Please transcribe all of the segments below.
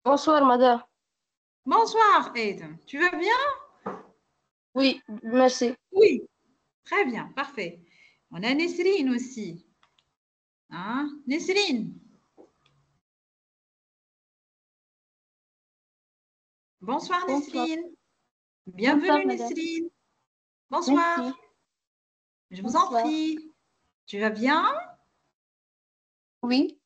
Bonsoir, madame. Bonsoir, Aide. Tu vas bien? Oui, merci. Oui, très bien, parfait. On a Nesrine aussi. Hein? Nesrine, bonsoir Bonsoir. Nesrine. Bonsoir, Bienvenue madame. Nesrine. Bonsoir, Merci. je vous en Bonsoir. prie. Tu vas bien? Oui,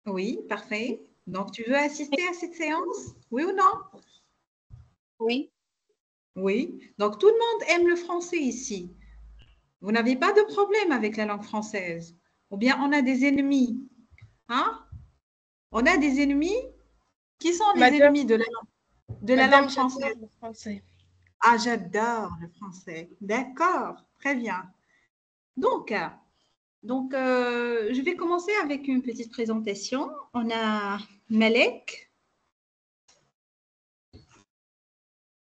Oui, parfait. Donc, tu veux assister à cette séance? Oui ou non? oui. Oui. Donc, tout le monde aime le français ici. Vous n'avez pas de problème avec la langue française. Ou bien on a des ennemis. Hein? On a des ennemis. Qui sont les Madame, ennemis de la langue madame, j'adore française? le français. Ah, j'adore le français. D'accord, très bien. Donc, je vais commencer avec une petite présentation. On a Malek.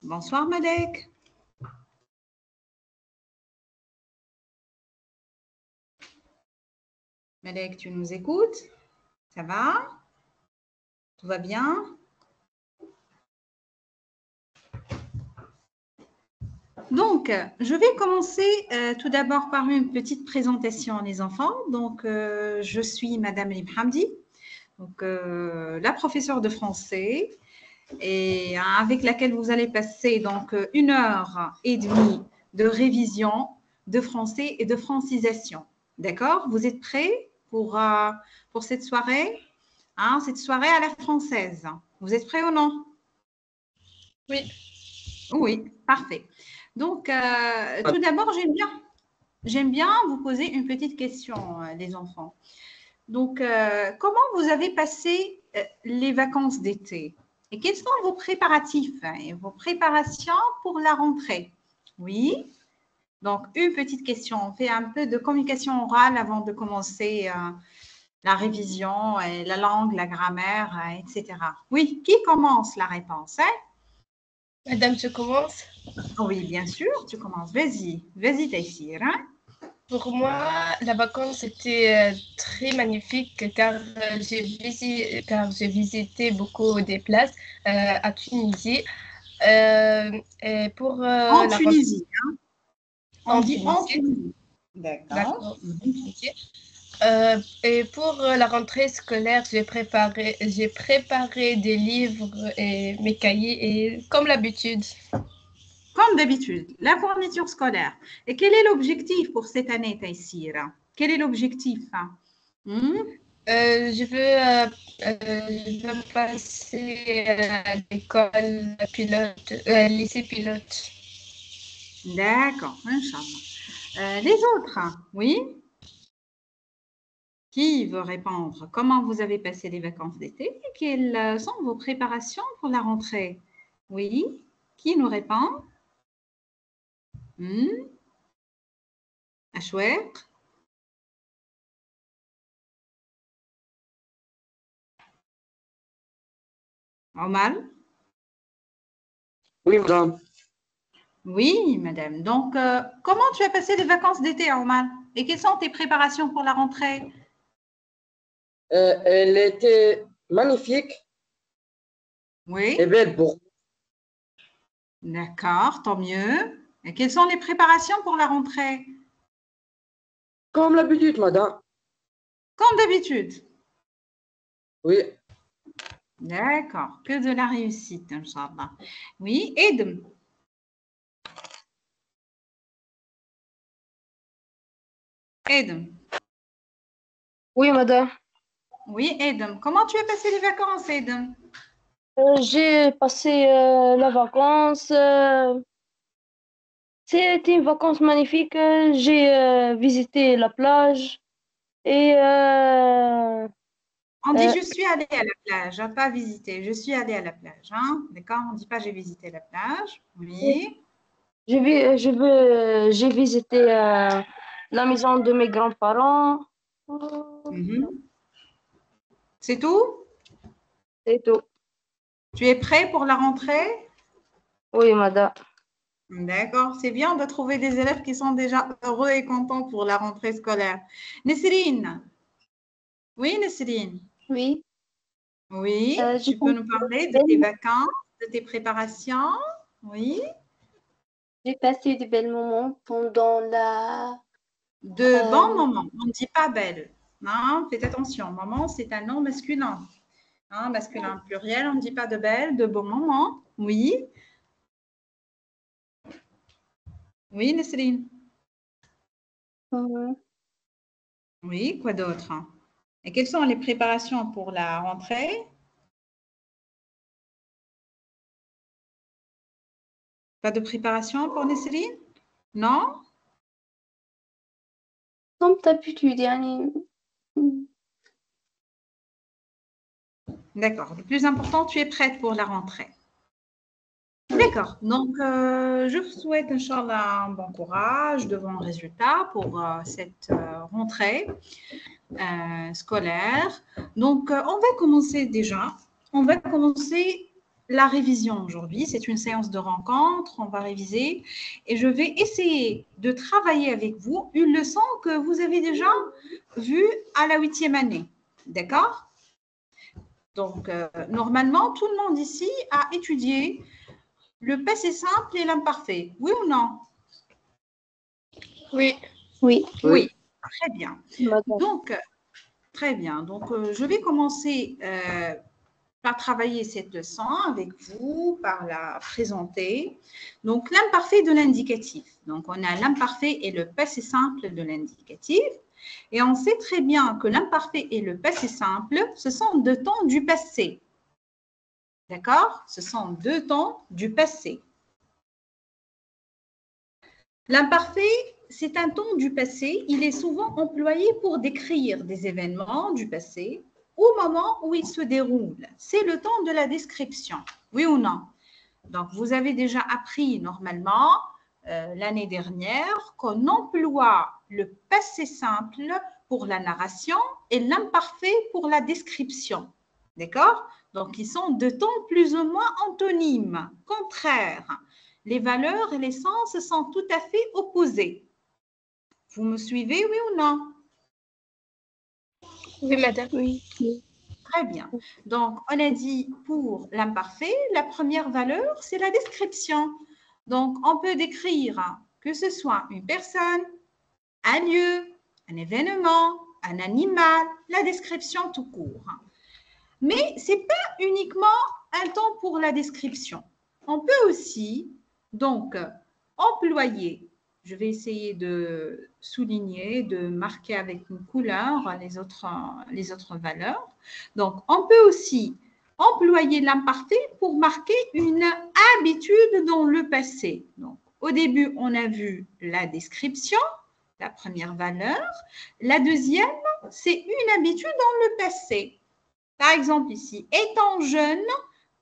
Bonsoir Malek. Malek, tu nous écoutes? Ça va? Tout va bien? Donc, je vais commencer tout d'abord par une petite présentation, les enfants. Donc, je suis Madame Lim Hamdi, donc, la professeure de français, et avec laquelle vous allez passer donc 1 heure et demie de révision de français et de francisation. D'accord? Vous êtes prêts pour cette soirée? Hein, cette soirée à la française. Vous êtes prêts ou non? Oui. Oui, parfait. Donc, tout d'abord, j'aime bien vous poser une petite question, les enfants. Donc, comment vous avez passé les vacances d'été? Et quels sont vos préparatifs et vos préparations pour la rentrée? Oui. Donc, une petite question. On fait un peu de communication orale avant de commencer la révision, et la langue, la grammaire, etc. Oui, qui commence la réponse, hein? Madame, je commence. Oui, bien sûr, tu commences. Vas-y, vas-y, Taïsir, hein? Pour moi, la vacance était très magnifique car j'ai visité beaucoup des places à Tunisie. Et pour En la rentrée Tunisie. On en dit en Tunisie, Tunisie. D'accord. d'accord, en Tunisie. Et pour la rentrée scolaire, j'ai préparé des livres et mes cahiers et comme l'habitude. Comme d'habitude, la fourniture scolaire. Et quel est l'objectif pour cette année, Taïsira? Quel est l'objectif? Hmm? Je veux passer à l'école pilote, lycée pilote. D'accord, Inch'Allah. Les autres, oui? Qui veut répondre? Comment vous avez passé les vacances d'été? Et quelles sont vos préparations pour la rentrée? Oui? Qui nous répond? Hmm? Achouer? Omar? Oui, madame. Oui, madame. Donc, comment tu as passé les vacances d'été, Omar? Et quelles sont tes préparations pour la rentrée? Elle était magnifique et Oui, belle pour d'accord, tant mieux. Et quelles sont les préparations pour la rentrée? comme l'habitude, madame. Comme d'habitude. Oui, D'accord, que de la réussite, Inch'Allah. Oui, Edem. Edem. Oui, madame. Oui, Edem. Comment tu as passé les vacances, Edem? J'ai passé la vacance. C'était une vacance magnifique. J'ai visité la plage et On dit euh, je suis allée à la plage, hein, pas visiter. Je suis allée à la plage, hein? D'accord? On ne dit pas j'ai visité la plage. Oui. j'ai visité la maison de mes grands-parents. Mhm. C'est tout? C'est tout. Tu es prêt pour la rentrée? Oui, madame. D'accord, c'est bien de trouver des élèves qui sont déjà heureux et contents pour la rentrée scolaire. Nesrine, oui, Nesrine, Oui. Oui, j'ai tu peux nous parler de tes vacances, de tes préparations? Oui. passé de belles moments pendant la... De bons moments. On ne dit pas belle. Non, faites attention. Moment, c'est un nom masculin. Hein, masculin pluriel, on ne dit pas de belle, de bons moments. Oui. Oui, Nesrine. Oui, quoi d'autre? Et quelles sont les préparations pour la rentrée? Pas de préparation pour Nesrine? Non? comme d'habitude يعني. D'accord. Le plus important, tu es prête pour la rentrée. D'accord. Donc, je vous souhaite, Inch'Allah, un bon courage, de bons résultats pour cette rentrée scolaire. Donc, on va commencer déjà. On va commencer la révision aujourd'hui. C'est une séance de rencontre. On va réviser. Et je vais essayer de travailler avec vous une leçon que vous avez déjà vue à la 8e année. D'accord? Donc, normalement, tout le monde ici a étudié le passé simple et l'imparfait. Oui ou non? Oui. Oui. Oui, très bien. Madame. Donc, très bien. Donc, je vais commencer par travailler cette leçon avec vous, par la présenter. Donc, l'imparfait de l'indicatif. Donc, on a l'imparfait et le passé simple de l'indicatif. Et on sait très bien que l'imparfait et le passé simple, ce sont deux temps du passé. D'accord? Ce sont deux temps du passé. L'imparfait, c'est un temps du passé. Il est souvent employé pour décrire des événements du passé au moment où ils se déroulent. C'est le temps de la description. Oui ou non? Donc, vous avez déjà appris normalement l'année dernière qu'on emploie le passé simple pour la narration et l'imparfait pour la description. D'accord? Donc, ils sont deux temps plus ou moins antonymes, contraires. Les valeurs et les sens sont tout à fait opposés. Vous me suivez, oui ou non? Oui, madame. Oui. Très bien. Donc, on a dit pour l'imparfait, la première valeur, c'est la description. Donc, on peut décrire que ce soit une personne, un lieu, un événement, un animal, la description tout court. Mais ce n'est pas uniquement un temps pour la description. On peut aussi, donc, employer, je vais essayer de souligner, de marquer avec une couleur les autres valeurs. Donc, on peut aussi employer l'imparfait pour marquer une habitude dans le passé. Donc, au début, on a vu la description, la première valeur. La deuxième, c'est une habitude dans le passé. Par exemple ici, étant jeune,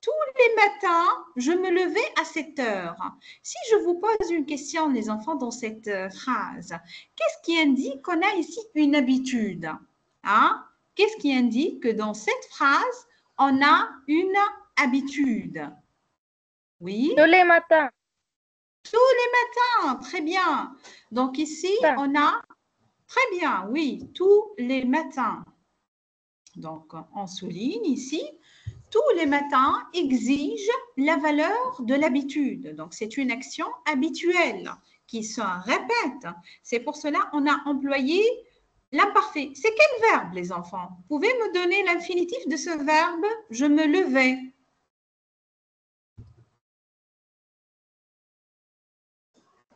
tous les matins, je me levais à 7 heures. Si je vous pose une question, les enfants, dans cette phrase, qu'est-ce qui indique qu'on a ici une habitude? Hein? Qu'est-ce qui indique que dans cette phrase, on a une habitude? Oui? Tous les matins. Tous les matins, très bien. Donc ici, on a, très bien, oui, tous les matins. Donc, on souligne ici, tous les matins exigent la valeur de l'habitude. Donc, c'est une action habituelle qui se répète. C'est pour cela qu'on a employé l'imparfait. C'est quel verbe, les enfants? Vous pouvez me donner l'infinitif de ce verbe? Je me levais.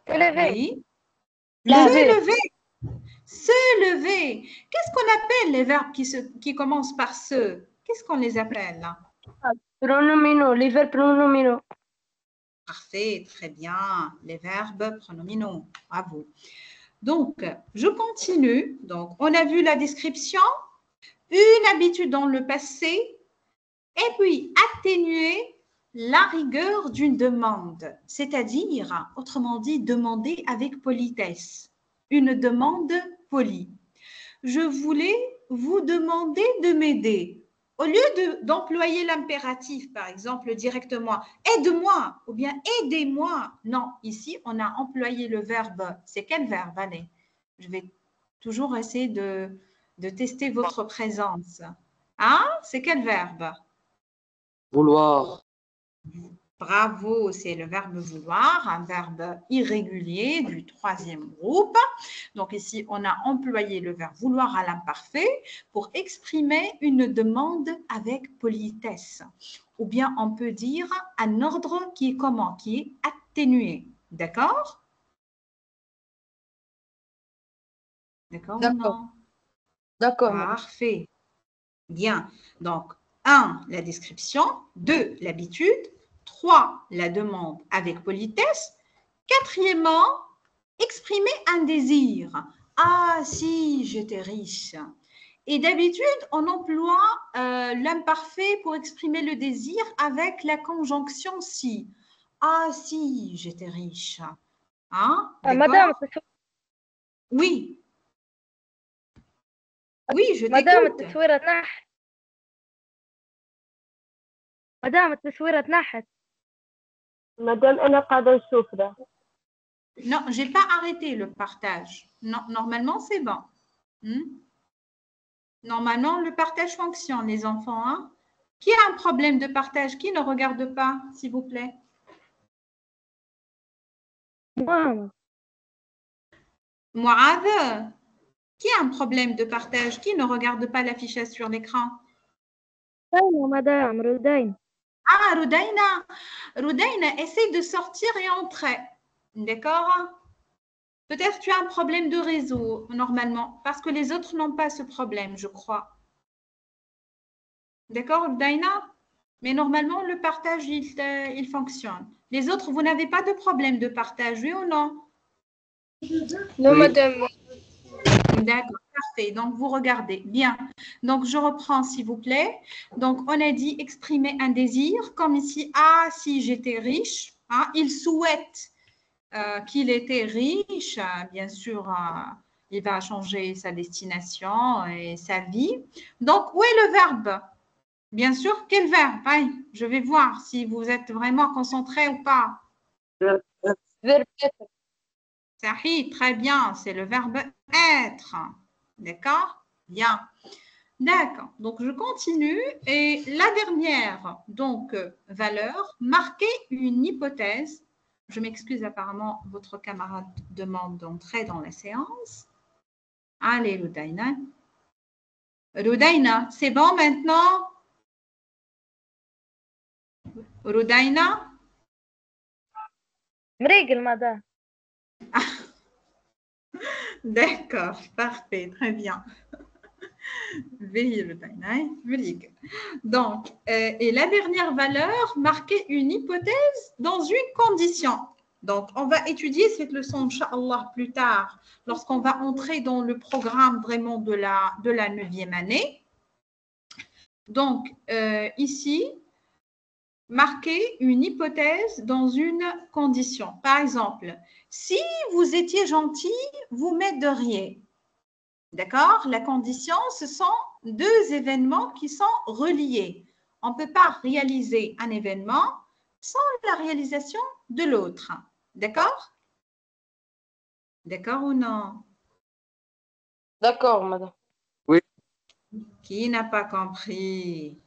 Se lever. Oui. Lever. Se lever. Se lever. Qu'est-ce qu'on appelle les verbes qui commencent par se? Qu'est-ce qu'on les appelle là? Pronominaux, les verbes pronominaux. Parfait, très bien. Les verbes pronominaux. Bravo. Donc, je continue. Donc, on a vu la description, une habitude dans le passé, et puis atténuer la rigueur d'une demande, c'est-à-dire, autrement dit, demander avec politesse. Une demande polie. Je voulais vous demander de m'aider. Au lieu d'employer l'impératif, par exemple, directement, aide-moi ou bien aidez-moi. Non, ici, on a employé le verbe. C'est quel verbe? Allez, je vais toujours essayer de tester votre présence. Hein? C'est quel verbe? Vouloir. Bravo, c'est le verbe vouloir, un verbe irrégulier du troisième groupe. Donc ici, on a employé le verbe vouloir à l'imparfait pour exprimer une demande avec politesse. Ou bien on peut dire un ordre qui est comment? Qui est atténué. D'accord? D'accord ou non? D'accord. Parfait. Bien. Donc, 1, la description. 2, l'habitude. 3, la demande avec politesse. 4e, exprimer un désir. Ah, si, j'étais riche. Et d'habitude, on emploie l'imparfait pour exprimer le désir avec la conjonction si. Ah, si, j'étais riche. Hein? Madame, Oui. Oui, je مدام t'écoute. التصويرة تنحت. مدام التصويرة تنحت. مدام أنا قاعدة نشوف ده. Non, je n'ai pas arrêté le partage. Non, normalement, c'est bon. Normalement, le partage fonctionne, les enfants. Hein? Qui a un problème de partage? Qui ne regarde pas, s'il vous plaît? Moi. Mouad, qui a un problème de partage? Qui ne regarde pas l'affichage sur l'écran? Madame, Rudaina. Ah, Rudaina. Rudaina, essaye de sortir et entrer. D'accord? Peut-être tu as un problème de réseau, normalement, parce que les autres n'ont pas ce problème, je crois. D'accord, Rudaina? Mais normalement, le partage, il fonctionne. Les autres, vous n'avez pas de problème de partage, oui ou non? Non, Oui. madame. D'accord, parfait. Donc, vous regardez. Bien. Donc, je reprends, s'il vous plaît. Donc, on a dit exprimer un désir, comme ici, ah, si j'étais riche. Hein, il souhaite qu'il était riche. Bien sûr, il va changer sa destination et sa vie. Donc, où est le verbe? Bien sûr, quel verbe? Allez, je vais voir si vous êtes vraiment concentré ou pas. Verbe être. Sahi, très bien, c'est le verbe être. D'accord? Bien. D'accord. Donc, je continue. Et la dernière, donc, valeur, marquer une hypothèse. Je m'excuse, apparemment, votre camarade demande d'entrer dans la séance. Allez, Rudaina. Rudaina, c'est bon maintenant? Rudaina? مريقل madame. D'accord, parfait, très bien. Donc, et la dernière valeur, marquer une hypothèse dans une condition. Donc, on va étudier cette leçon, Inch'Allah, plus tard, lorsqu'on va entrer dans le programme vraiment de la 9e année. Donc, ici, marquer une hypothèse dans une condition. Par exemple, si vous étiez gentil, vous m'aideriez. D'accord? La condition, ce sont deux événements qui sont reliés. On ne peut pas réaliser un événement sans la réalisation de l'autre. D'accord? D'accord ou non? D'accord, madame. Qui n'a pas compris?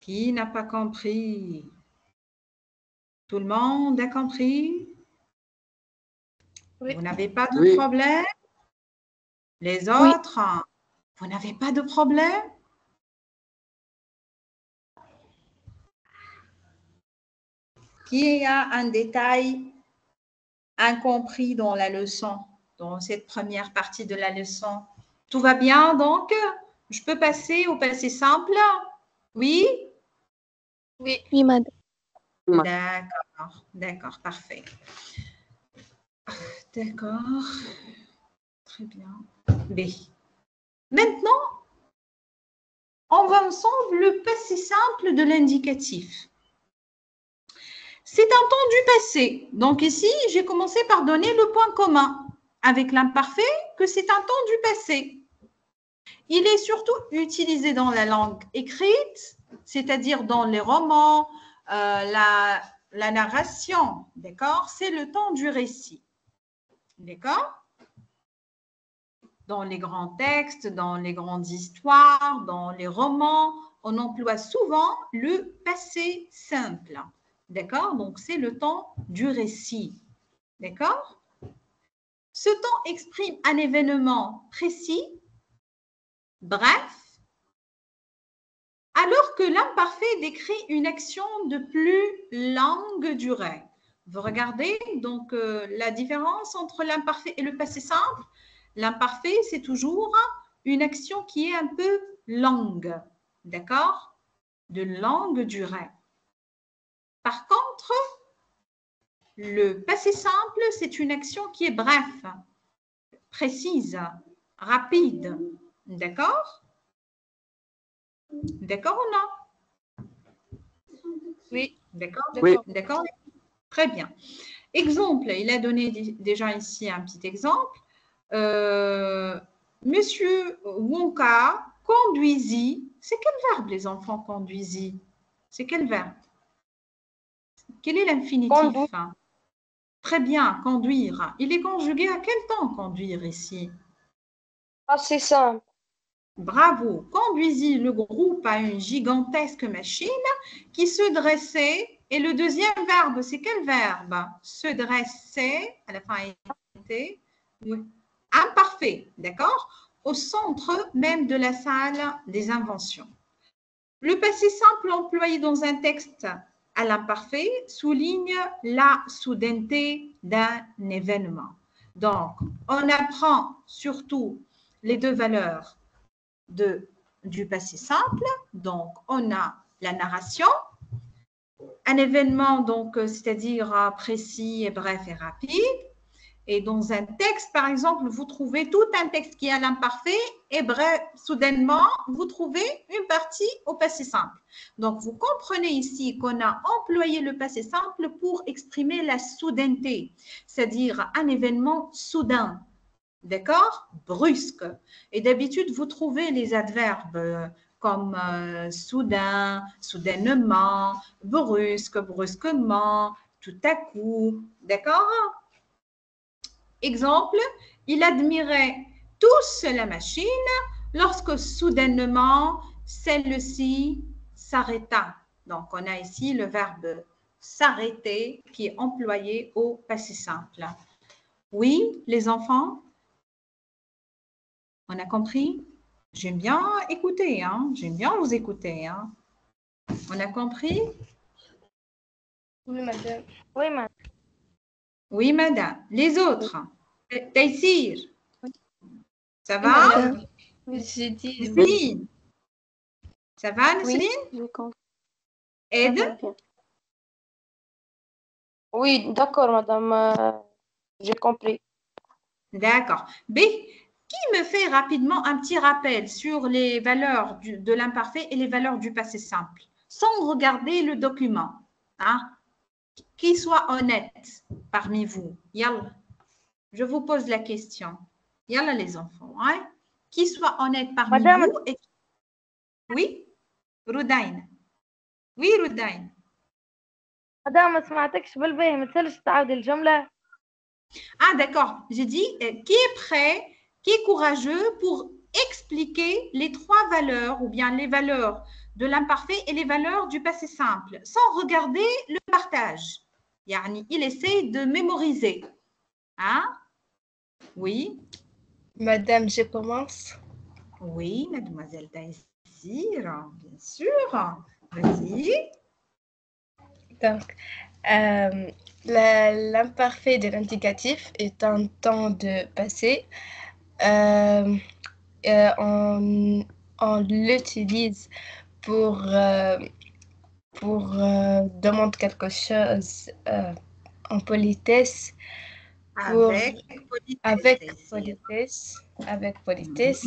Qui n'a pas compris? Tout le monde a compris? Oui. Vous n'avez pas de problème? Les autres, vous n'avez pas de problème? Qui a un détail incompris dans la leçon, dans cette première partie de la leçon? Tout va bien donc? Je peux passer au passé simple? Oui? Oui. Oui, madame. D'accord, d'accord, parfait. D'accord, très bien. B. Maintenant, on va ensemble le passé simple de l'indicatif. C'est un temps du passé. Donc ici, j'ai commencé par donner le point commun avec l'imparfait que c'est un temps du passé. Il est surtout utilisé dans la langue écrite, c'est-à-dire dans les romans, la narration, d'accord? C'est le temps du récit, d'accord? Dans les grands textes, dans les grandes histoires, dans les romans, on emploie souvent le passé simple. D'accord? Donc, c'est le temps du récit. D'accord? Ce temps exprime un événement précis, bref, alors que l'imparfait décrit une action de plus longue durée. Vous regardez donc la différence entre l'imparfait et le passé simple. L'imparfait, c'est toujours une action qui est un peu longue, d'accord? De longue durée. Par contre, le passé simple, c'est une action qui est bref, précise, rapide, d'accord? D'accord ou non? Oui. D'accord? Oui. D'accord? Très bien. Exemple, il a donné déjà ici un petit exemple. Monsieur Wonka conduisit. C'est quel verbe, les enfants, conduisit? C'est quel verbe? Quel est l'infinitif? Très bien, conduire. Il est conjugué à quel temps conduire ici? Passé simple. Bravo. Conduisit le groupe à une gigantesque machine qui se dressait. Et le deuxième verbe, c'est quel verbe? Se dresser, à la fin, était imparfait, d'accord? Au centre même de la salle des inventions. Le passé simple employé dans un texte à l'imparfait souligne la soudaineté d'un événement. Donc, on apprend surtout les deux valeurs du passé simple. Donc, on a la narration, un événement, donc, c'est-à-dire précis et bref et rapide. Et dans un texte, par exemple, vous trouvez tout un texte qui est à l'imparfait et bref, soudainement, vous trouvez une partie au passé simple. Donc, vous comprenez ici qu'on a employé le passé simple pour exprimer la soudaineté, c'est-à-dire un événement soudain, d'accord? Brusque. Et d'habitude, vous trouvez les adverbes comme soudain, soudainement, brusque, brusquement, tout à coup, d'accord? Exemple, il admirait tous la machine lorsque soudainement celle-ci s'arrêta. Donc, on a ici le verbe s'arrêter qui est employé au passé simple. Oui, les enfants? On a compris? J'aime bien écouter, hein? J'aime bien vous écouter. Hein? On a compris? Oui, madame. Oui, madame. Oui, madame. Les autres? Taïsir? Ça Oui, va? madame. J'ai dit oui. Nesrine? Ça va, Nesrine? Oui, j'ai compris. Ed? Oui, d'accord, madame. J'ai compris. D'accord. B, qui me fait rapidement un petit rappel sur les valeurs de l'imparfait et les valeurs du passé simple, sans regarder le document. Hein? Qui soit honnête parmi vous. Yalla. Je vous pose la question. Yalla les enfants. Hein? Qui soit honnête parmi Madame. vous. Et... Oui? Rudain. Oui, Rudain. madame ما سمعتكش بالباهي ما تسالش تعاود الجملة. Ah, d'accord. J'ai dit qui est prêt, qui est courageux pour expliquer les trois valeurs ou bien les valeurs de l'imparfait et les valeurs du passé simple sans regarder le partage. Yani, il essaye de mémoriser. Hein? Oui. Madame, je commence. Oui, mademoiselle Taïsir, bien sûr. Vas-y. Donc, l'imparfait de l'indicatif est un temps de passé. On l'utilise pour demander quelque chose en politesse. Avec politesse.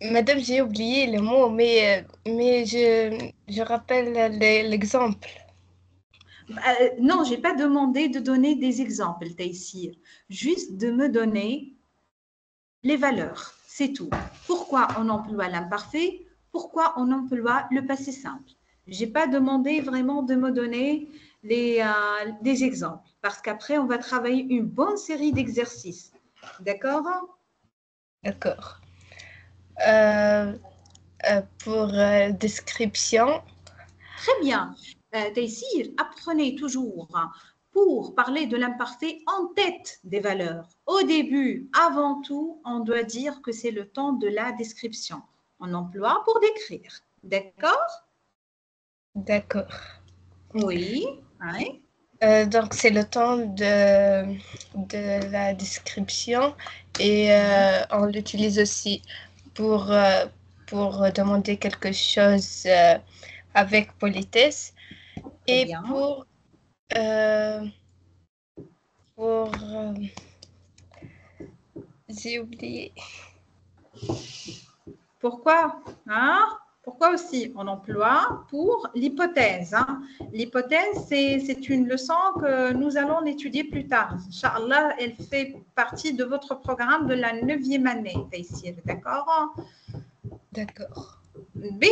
Madame, j'ai oublié le mot, mais je rappelle l'exemple. Non, je n'ai pas demandé de donner des exemples, Taïsir. Juste de me donner les valeurs, c'est tout. Pourquoi on emploie l'imparfait? Pourquoi on emploie le passé simple? Je n'ai pas demandé vraiment de me donner des exemples, parce qu'après, on va travailler une bonne série d'exercices. D'accord? D'accord. Pour description. Très bien. Taysir, apprenez toujours pour parler de l'imparfait en tête des valeurs. Au début, avant tout, on doit dire que c'est le temps de la description. On emploie pour décrire. D'accord? D'accord. Oui. Oui. Donc, c'est le temps de la description et on l'utilise aussi pour demander quelque chose avec politesse et bien. pour j'ai oublié. Pourquoi? Hein? Pourquoi aussi on emploie pour l'hypothèse? Hein? L'hypothèse, c'est une leçon que nous allons étudier plus tard. Inch'Allah, elle fait partie de votre programme de la 9e année, Taysir. D'accord? D'accord. B,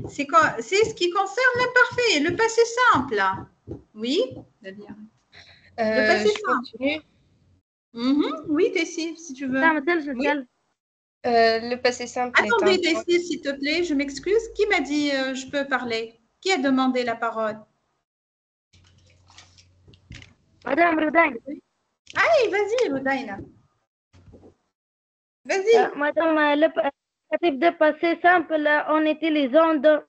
c'est ce qui concerne l'imparfait, le passé simple. Oui? Le passé simple. Oui, Taysir, si tu veux. Oui. Le passé simple. Attendez, Taysir, s'il te plaît, je m'excuse. Qui m'a dit je peux parler? Qui a demandé la parole? Madame Rudain. Allez, vas-y, Rudaina. Vas-y. Madame, le type de passé simple en utilisant de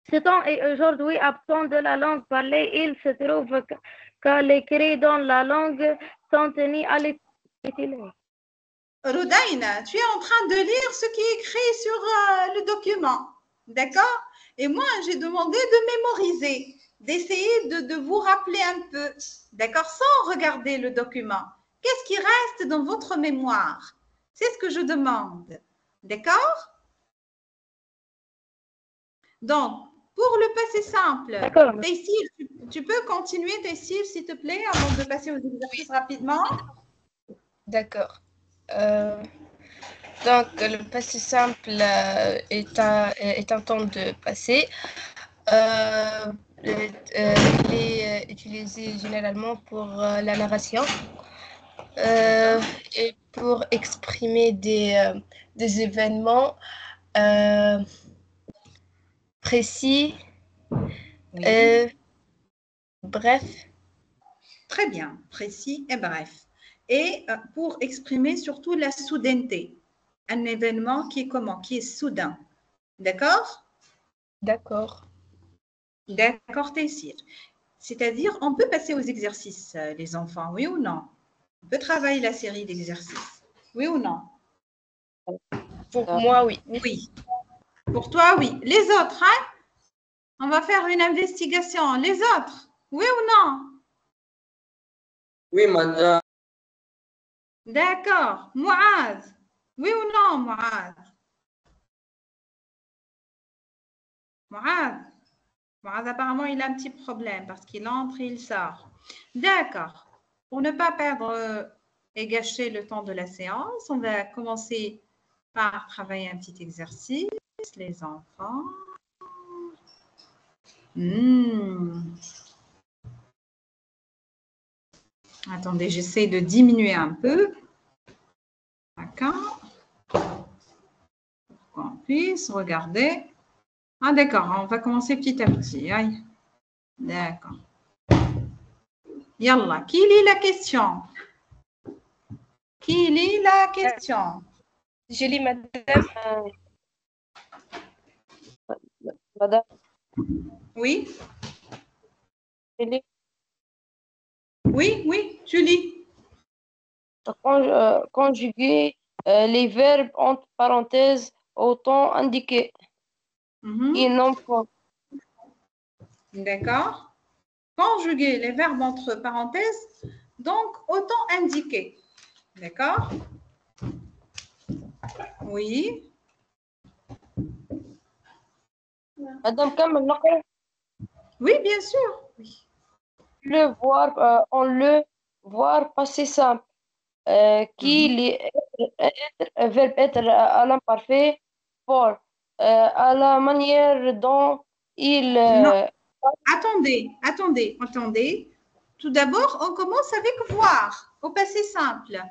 ce temps est aujourd'hui absent de la langue parlée. Il se trouve que l'écrit dans la langue sont tenus à l'utiliser. Rudaina, tu es en train de lire ce qui est écrit sur le document. D'accord? Et moi, j'ai demandé de mémoriser, d'essayer de vous rappeler un peu. D'accord? Sans regarder le document. Qu'est-ce qui reste dans votre mémoire? C'est ce que je demande. D'accord? Donc, pour le passé simple, Taysir, tu peux continuer, Taysir, s'il te plaît, avant de passer aux exercices rapidement? D'accord. Donc, le passé simple est un temps de passé. Il est utilisé généralement pour la narration et pour exprimer des événements précis. Oui. Bref. Très bien, précis et bref. Et pour exprimer surtout la soudaineté. Un événement qui est comment? Qui est soudain. D'accord? D'accord. D'accord, Taysir. C'est-à-dire, on peut passer aux exercices, les enfants, oui ou non? On peut travailler la série d'exercices, oui ou non? Pour moi, oui. Oui. Pour toi, oui. Les autres, hein? On va faire une investigation. Les autres, oui ou non? Oui, madame. D'accord. Mouaz, oui ou non, Mouaz? Mouaz, apparemment, il a un petit problème parce qu'il entre et il sort. D'accord. Pour ne pas perdre et gâcher le temps de la séance, on va commencer par travailler un petit exercice, les enfants. Attendez, j'essaie de diminuer un peu. D'accord. Pour qu'on puisse regarder. Ah, d'accord, on va commencer petit à petit. Aïe. D'accord. Yallah, qui lit la question? Qui lit la question? Je lis, madame. Madame. Oui. Oui, oui, je lis. Conjuguer les verbes entre parenthèses au temps indiqué. Qui n'ont pas. D'accord. Conjuguer les verbes entre parenthèses, donc au temps indiqué. D'accord? Oui. Madame Kamel, نقرأ. Oui, bien sûr. Oui. Le voir, on le voir passé simple. Qui verbe être à l'imparfait pour à la manière dont il Non. Attendez. Tout d'abord, on commence avec voir, au passé simple.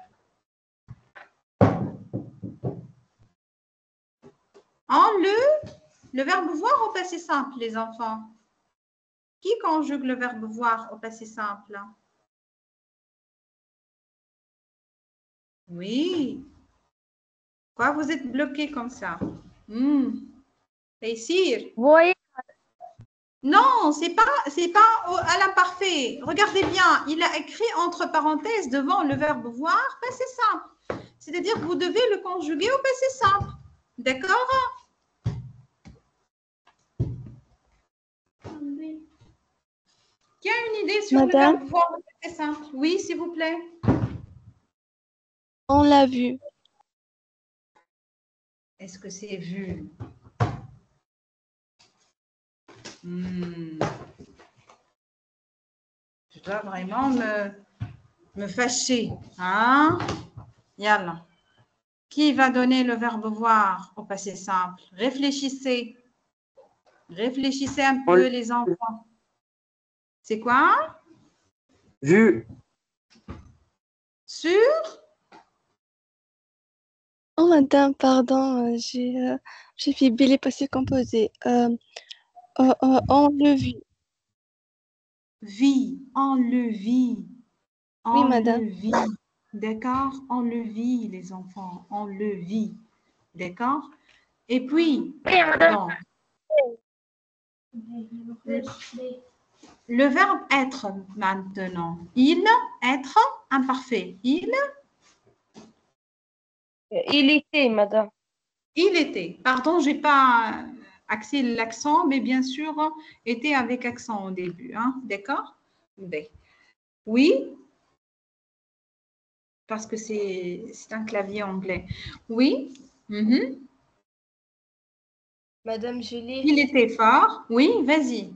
Le verbe voir au passé simple, les enfants. Qui conjugue le verbe voir au passé simple? Oui. Pourquoi vous êtes bloqué comme ça? Taysir. Voyez. Non, c'est pas à l'imparfait. Regardez bien, il a écrit entre parenthèses devant le verbe voir, passé simple. C'est-à-dire que vous devez le conjuguer au passé simple. D'accord? Qui a une idée sur le verbe voir au passé simple? Oui, s'il vous plaît. On l'a vu. Est-ce que c'est vu? Je dois vraiment me fâcher. Hein? Yalla. Qui va donner le verbe voir au passé simple? Réfléchissez. Réfléchissez un peu, les enfants. C'est quoi? Vu. Sur? Oh, madame, pardon, j'ai fait bel passé composé. On le vit. Vit. On le vit. Oui, On madame. le vit. D'accord? On le vit, les enfants. On le vit. D'accord? Et puis, bon, le verbe être maintenant. Il, être, imparfait. Il était, madame. Il était. Pardon, je n'ai pas axé l'accent, mais bien sûr, était avec accent au début. Hein? D'accord? Oui? Parce que c'est un clavier anglais. Oui? Madame Julie. Il était fort. Oui, vas-y.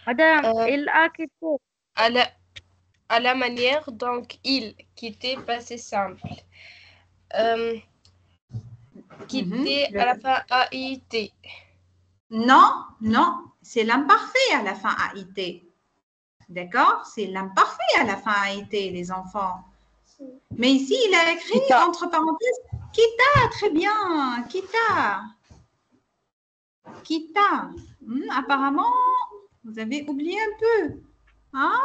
Madame, il a quitté. À la manière, donc, il, quitté, passé simple. Quitter à la fin AIT. Non, non, c'est l'imparfait à la fin AIT. D'accord? C'est l'imparfait à la fin AIT, les enfants. Mais ici, il a écrit Kita. entre parenthèses Kita, très bien, Kita. Kita. Apparemment, vous avez oublié un peu. Hein?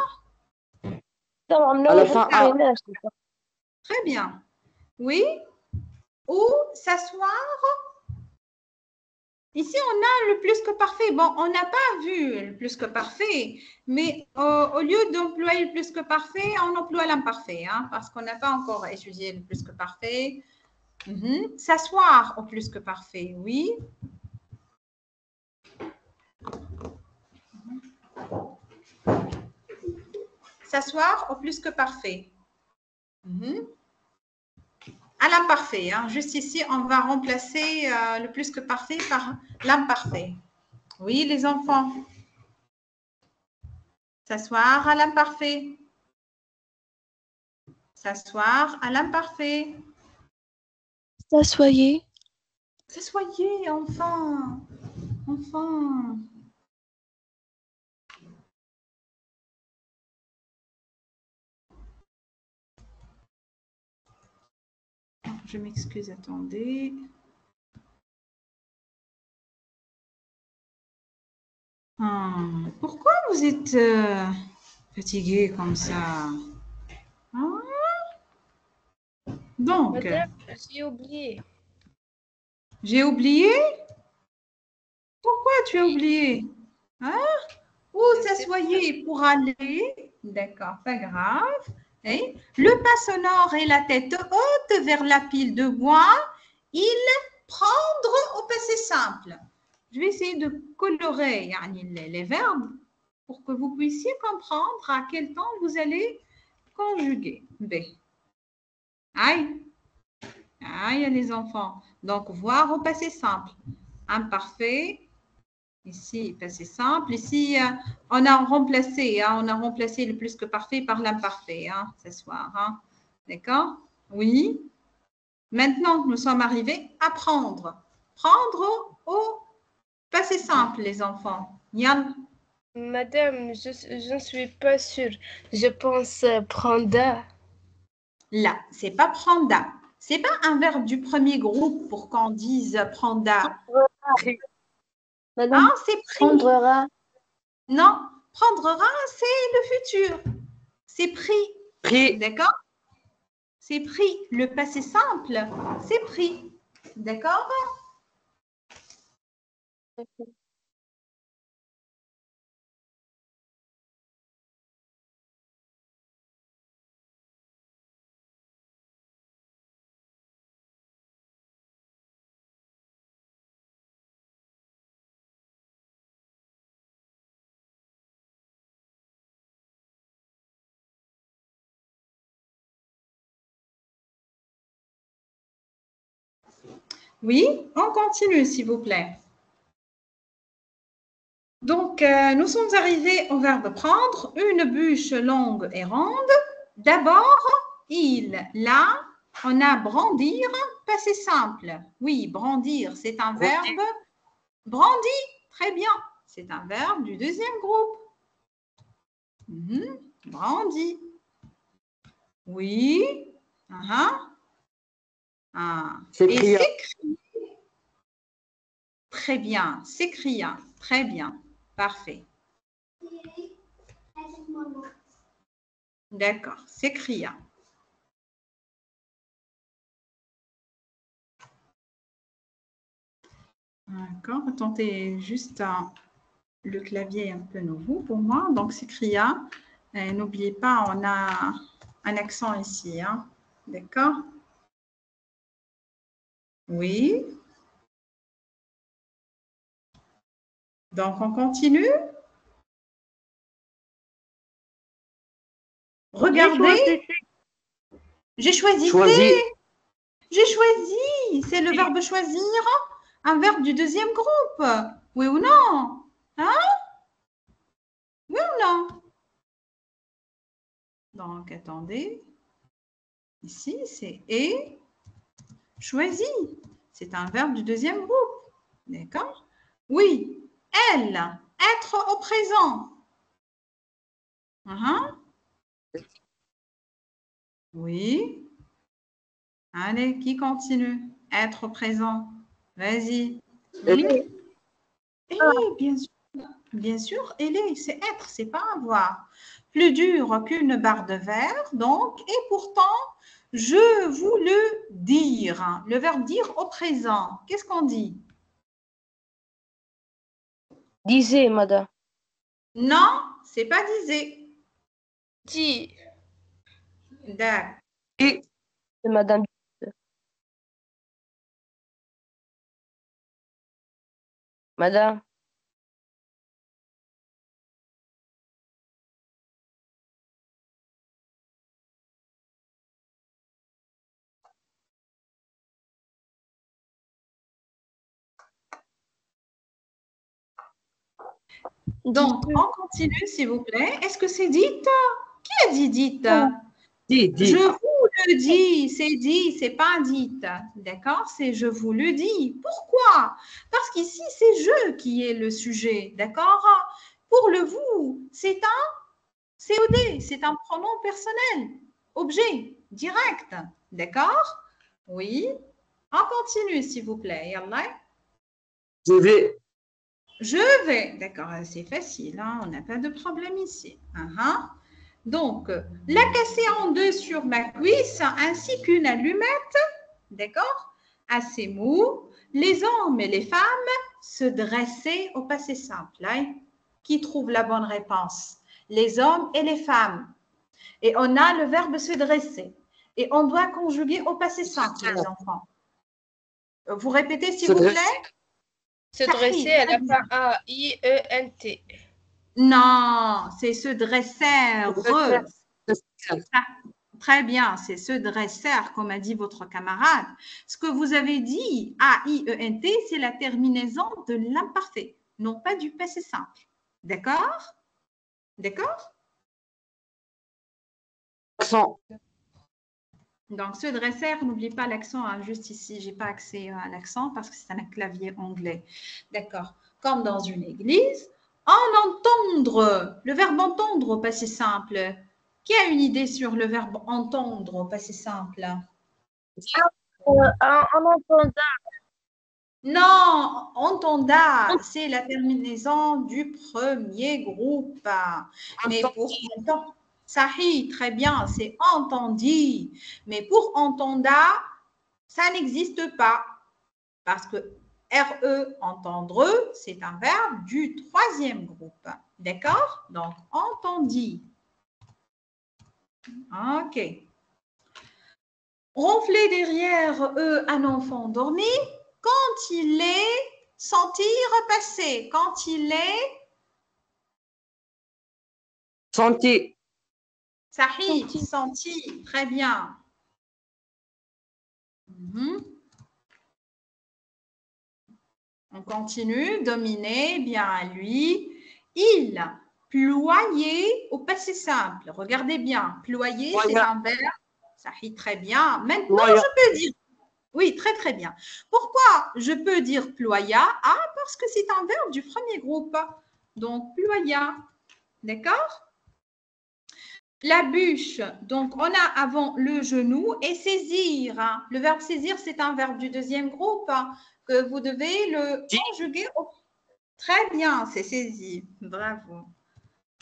À la fin A. Très bien. Oui? Ou s'asseoir. Ici, on a le plus que parfait. Bon, on n'a pas vu le plus que parfait, mais au lieu d'employer le plus que parfait, on emploie l'imparfait, hein, parce qu'on n'a pas encore étudié le plus que parfait. S'asseoir au plus que parfait, oui. S'asseoir au plus que parfait. À l'imparfait. Hein. Juste ici, on va remplacer le plus que parfait par l'imparfait. Oui, les enfants. S'asseoir à l'imparfait. S'asseoir à l'imparfait. S'assoyez. S'assoyez, enfin. Enfin. Je m'excuse, attendez. Pourquoi vous êtes fatigué comme ça? Donc, Madame, j'ai oublié. j'ai oublié? Pourquoi tu as oublié? Où s'assoyez pour aller? D'accord, pas grave. Et le pas sonore et la tête haute vers la pile de bois. Il prendre au passé simple. Je vais essayer de colorer les verbes pour que vous puissiez comprendre à quel temps vous allez conjuguer. B. Aïe. Aïe, les enfants. Donc, voir au passé simple. Imparfait. Ici, passé simple. Ici, on a remplacé le plus que parfait par l'imparfait ce soir. D'accord? Oui. Maintenant, nous sommes arrivés à prendre. Prendre au passé simple, les enfants. Yann? Madame, je ne suis pas sûre. Je pense prenda. Là, c'est pas prenda. C'est pas un verbe du premier groupe pour qu'on dise prendra. Madame, Hein, c'est pris. prendra. Non, prendra, c'est le futur. C'est pris. Pris. D'accord? C'est pris. Le passé simple, c'est pris. D'accord? Oui, on continue, s'il vous plaît. Donc, nous sommes arrivés au verbe prendre, une bûche longue et ronde. D'abord, il, là, on a brandir, passé simple. Oui, brandir, c'est un verbe. Brandi, très bien. C'est un verbe du deuxième groupe. Brandi. Oui. Et s'écrie. Très bien. S'écria. Très bien. Parfait. D'accord. S'écria. D'accord. Attendez juste le clavier est un peu nouveau pour moi. Donc, s'écria. N'oubliez pas, on a un accent ici. Hein. D'accord. Oui. Donc, on continue. Regardez. J'ai choisi. J'ai choisi. C'est le verbe choisir. Un verbe du deuxième groupe. Oui ou non? Hein? Oui ou non? Donc, attendez. Ici, c'est et. Choisi. C'est un verbe du deuxième groupe. D'accord? Oui. Elle. Être au présent. Oui. Allez, qui continue? Être au présent. Vas-y. Oui. Bien sûr. Bien sûr, ailer, c'est être, c'est pas avoir. Plus dur qu'une barre de verre, donc, et pourtant, je vous le dire. Le verbe dire au présent. Qu'est-ce qu'on dit? Disait, madame. Non, c'est pas disait. Dit. D'accord. Et C'est madame. Madame. Donc, on continue, s'il vous plaît. Est-ce que c'est dite? Qui a dit dite? dit. Je vous le dis, c'est dit, c'est pas dite. D'accord? C'est je vous le dis. Pourquoi? Parce qu'ici, c'est je qui est le sujet. D'accord? Pour le vous, c'est un COD, c'est un pronom personnel, objet, direct. D'accord? Oui. On continue, s'il vous plaît. Yallah. Je vais. Je vais. D'accord, c'est facile. Hein? On n'a pas de problème ici. Donc, la casser en deux sur ma cuisse ainsi qu'une allumette, d'accord, à ces mots, les hommes et les femmes se dressaient au passé simple. Hein? Qui trouve la bonne réponse? Les hommes et les femmes. Et on a le verbe se dresser. Et on doit conjuguer au passé simple, les enfants. Vous répétez, s'il vous plaît? Se dresser à la fin A-I-E-N-T. Non, c'est se dresser. Très bien, c'est se dresser, comme a dit votre camarade. Ce que vous avez dit, A-I-E-N-T, c'est la terminaison de l'imparfait, non pas du passé simple. D'accord? D'accord? Accent. Donc, se dresser, n'oublie pas l'accent, hein, juste ici, je n'ai pas accès à l'accent parce que c'est un clavier anglais. D'accord? Comme dans une église, en entendre, le verbe entendre au passé simple. Qui a une idée sur le verbe entendre au passé simple? En entendant. Non, entenda, c'est la terminaison du premier groupe. Mais pour entendre, Sahi, très bien, c'est entendu. Mais pour entenda, ça n'existe pas. Parce que RE, entendre, c'est un verbe du troisième groupe. D'accord? Donc, entendu. OK. Ronfler derrière un enfant dormi quand il est senti repasser. Quand il est Senti. Sahih, senti. Très bien. On continue. Dominer, bien à lui. Il ployait au passé simple. Regardez bien. Ployer, c'est un verbe. Sahih, très bien. Maintenant, je peux dire. Oui, très, très bien. Pourquoi je peux dire ploya? Ah, parce que c'est un verbe du premier groupe. Donc, ploya. D'accord? La bûche, donc on a avant le genou et saisir. Le verbe saisir, c'est un verbe du deuxième groupe que vous devez le conjuguer. Très bien, c'est saisi. Bravo.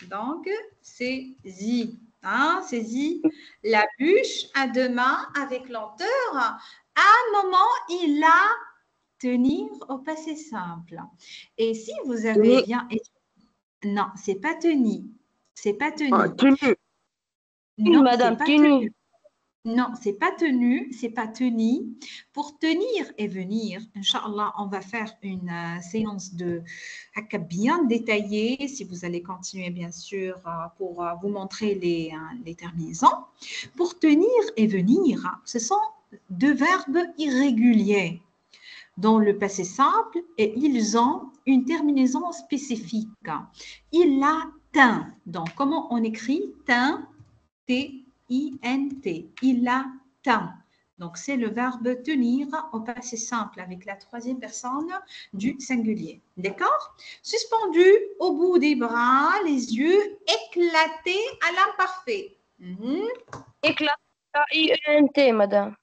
Donc, saisi. Saisi. La bûche à deux mains avec lenteur. À un moment, il a tenir au passé simple. Et si vous avez bien... Non, c'est pas tenu. C'est pas tenu. Tenu. Non, Madame, c'est pas tenu. tenu. Non, c'est pas tenu, c'est pas tenu. Pour tenir et venir, Inch'Allah, on va faire une séance de bien détaillée, si vous allez continuer, bien sûr, pour vous montrer les terminaisons. Pour tenir et venir, ce sont deux verbes irréguliers dans le passé simple et ils ont une terminaison spécifique. Il a teint. Donc, comment on écrit teint? T-I-N-T. Il a teint. Donc, c'est le verbe tenir au passé simple avec la troisième personne du singulier. D'accord? Suspendu au bout des bras, les yeux éclatés à l'imparfait. Éclaté. A-I-E-N-T, madame.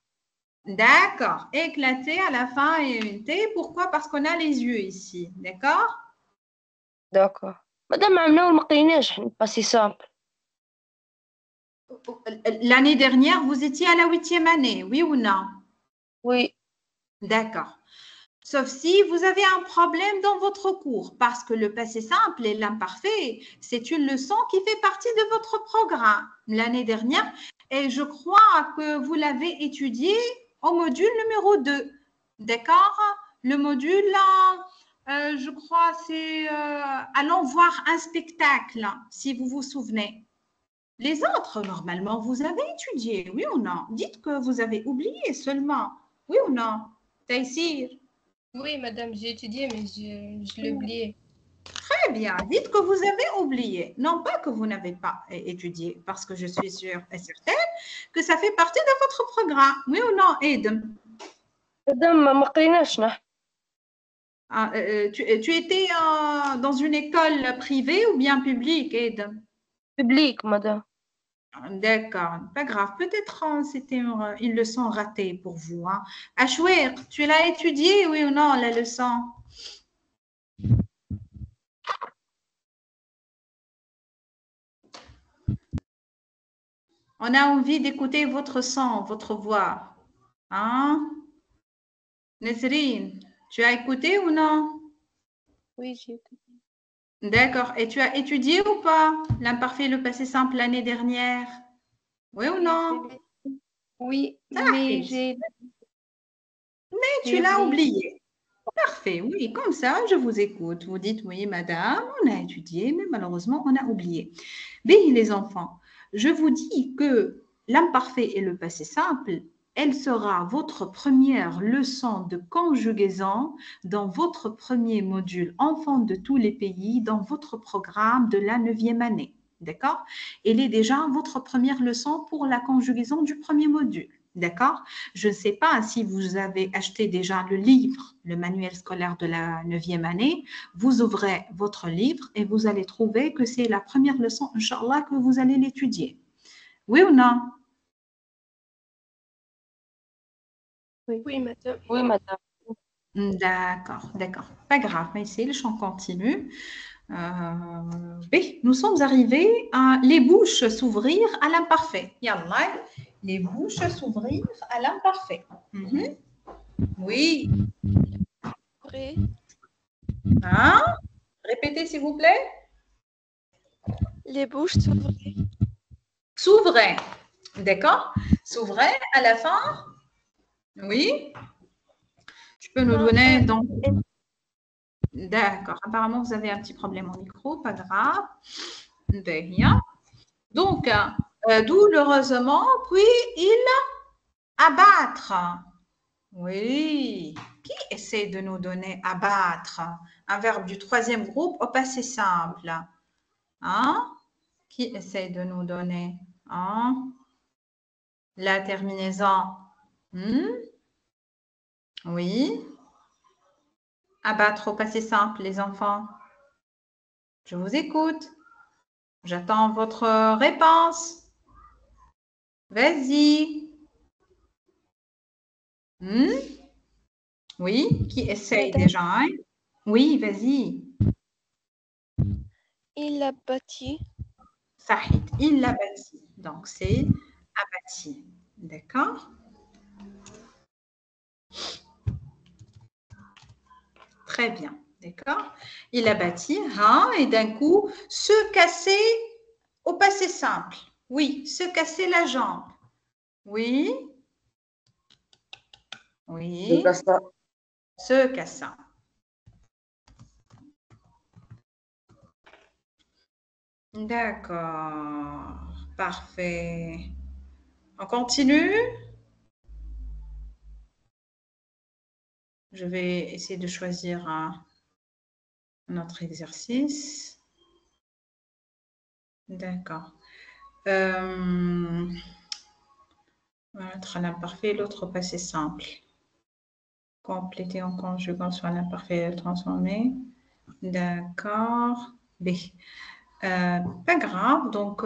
D'accord. Éclaté à la fin et une T. Pourquoi? Parce qu'on a les yeux ici. D'accord? D'accord. Madame, عملناه وما قريناش pas si simple. L'année dernière, vous étiez à la 8e année, oui ou non? Oui. D'accord. Sauf si vous avez un problème dans votre cours, parce que le passé simple et l'imparfait, c'est une leçon qui fait partie de votre programme l'année dernière. Et je crois que vous l'avez étudié au module numéro 2. D'accord? Le module, je crois, c'est allons voir un spectacle, si vous vous souvenez. Les autres, normalement, vous avez étudié, oui ou non? Dites que vous avez oublié seulement, oui ou non? Taïsir? Oui, madame, j'ai étudié, mais je l'ai oublié. Très bien. Dites que vous avez oublié. Non pas que vous n'avez pas étudié, parce que je suis sûre et certaine que ça fait partie de votre programme. Oui ou non, Ed? Madame, ما قريناش نحن. Tu étais dans une école privée ou bien publique, Ed? Public, madame. D'accord, pas grave. Peut-être c'était une leçon ratée pour vous. Achouer, tu l'as étudié, oui ou non, la leçon? On a envie d'écouter votre son, votre voix. Hein? Nesrine, tu as écouté ou non? Oui, j'ai écouté. D'accord. Et tu as étudié ou pas l'imparfait, le passé simple l'année dernière? Oui ou non? Oui, Ça mais arrive. Mais tu j'ai l'as oublié. oublié. Parfait, oui, comme ça, je vous écoute. Vous dites, oui, madame, on a étudié, mais malheureusement, on a oublié. Bien, les enfants, je vous dis que l'imparfait et le passé simple, elle sera votre première leçon de conjugaison dans votre premier module enfant de tous les pays dans votre programme de la 9e année. D'accord? Elle est déjà votre première leçon pour la conjugaison du premier module. D'accord? Je ne sais pas si vous avez acheté déjà le livre, le manuel scolaire de la 9e année. Vous ouvrez votre livre et vous allez trouver que c'est la première leçon, Inch'Allah, que vous allez l'étudier. Oui ou non? Oui, madame. Oui, madame. D'accord, d'accord. Pas grave, mais ici, le chant continue. B, nous sommes arrivés à les bouches s'ouvrir à l'imparfait. Yallah, les bouches s'ouvrir à l'imparfait. Mhm. Oui. Vrai. Hein? Répétez, s'il vous plaît. Les bouches s'ouvraient. S'ouvrait. D'accord? S'ouvrait à la fin. Oui. Tu peux nous donner donc. D'accord. Apparemment, vous avez un petit problème au micro. Pas grave. Bien. Donc, douloureusement, puis il abattre. Oui. Qui essaie de nous donner abattre? Un verbe du troisième groupe au passé simple. Hein? Qui essaie de nous donner? Hein? La terminaison. Oui. Abattre au passé simple, les enfants. Je vous écoute. J'attends votre réponse. Vas-y. Oui, qui essaye Madame. déjà? Hein? Oui, vas-y. Il l'a bâti. Sahid, il l'a bâti. Donc, c'est abattu. D'accord? Très bien. D'accord? Il a bâti, hein, et d'un coup, se casser au passé simple. Oui, se casser la jambe. Oui. Oui. Se cassa. D'accord. Parfait. On continue? Je vais essayer de choisir un autre exercice. D'accord. Être à l'imparfait, l'autre passé simple. Compléter en conjuguant sur l'imparfait transformé. D'accord. B. Pas grave. Donc,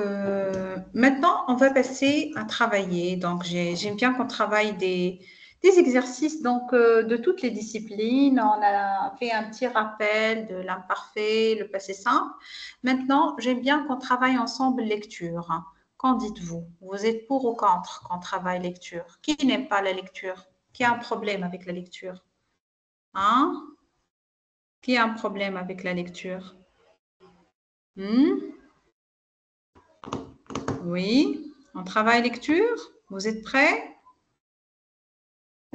maintenant, on va passer à travailler. Donc, j'aime bien qu'on travaille des exercices donc, de toutes les disciplines. On a fait un petit rappel de l'imparfait, le passé simple. Maintenant, j'aime bien qu'on travaille ensemble lecture. Qu'en dites-vous? Vous êtes pour ou contre qu'on travaille lecture? Qui n'aime pas la lecture? Qui a un problème avec la lecture? Hein? Qui a un problème avec la lecture? Oui, on travaille lecture. Vous êtes prêts?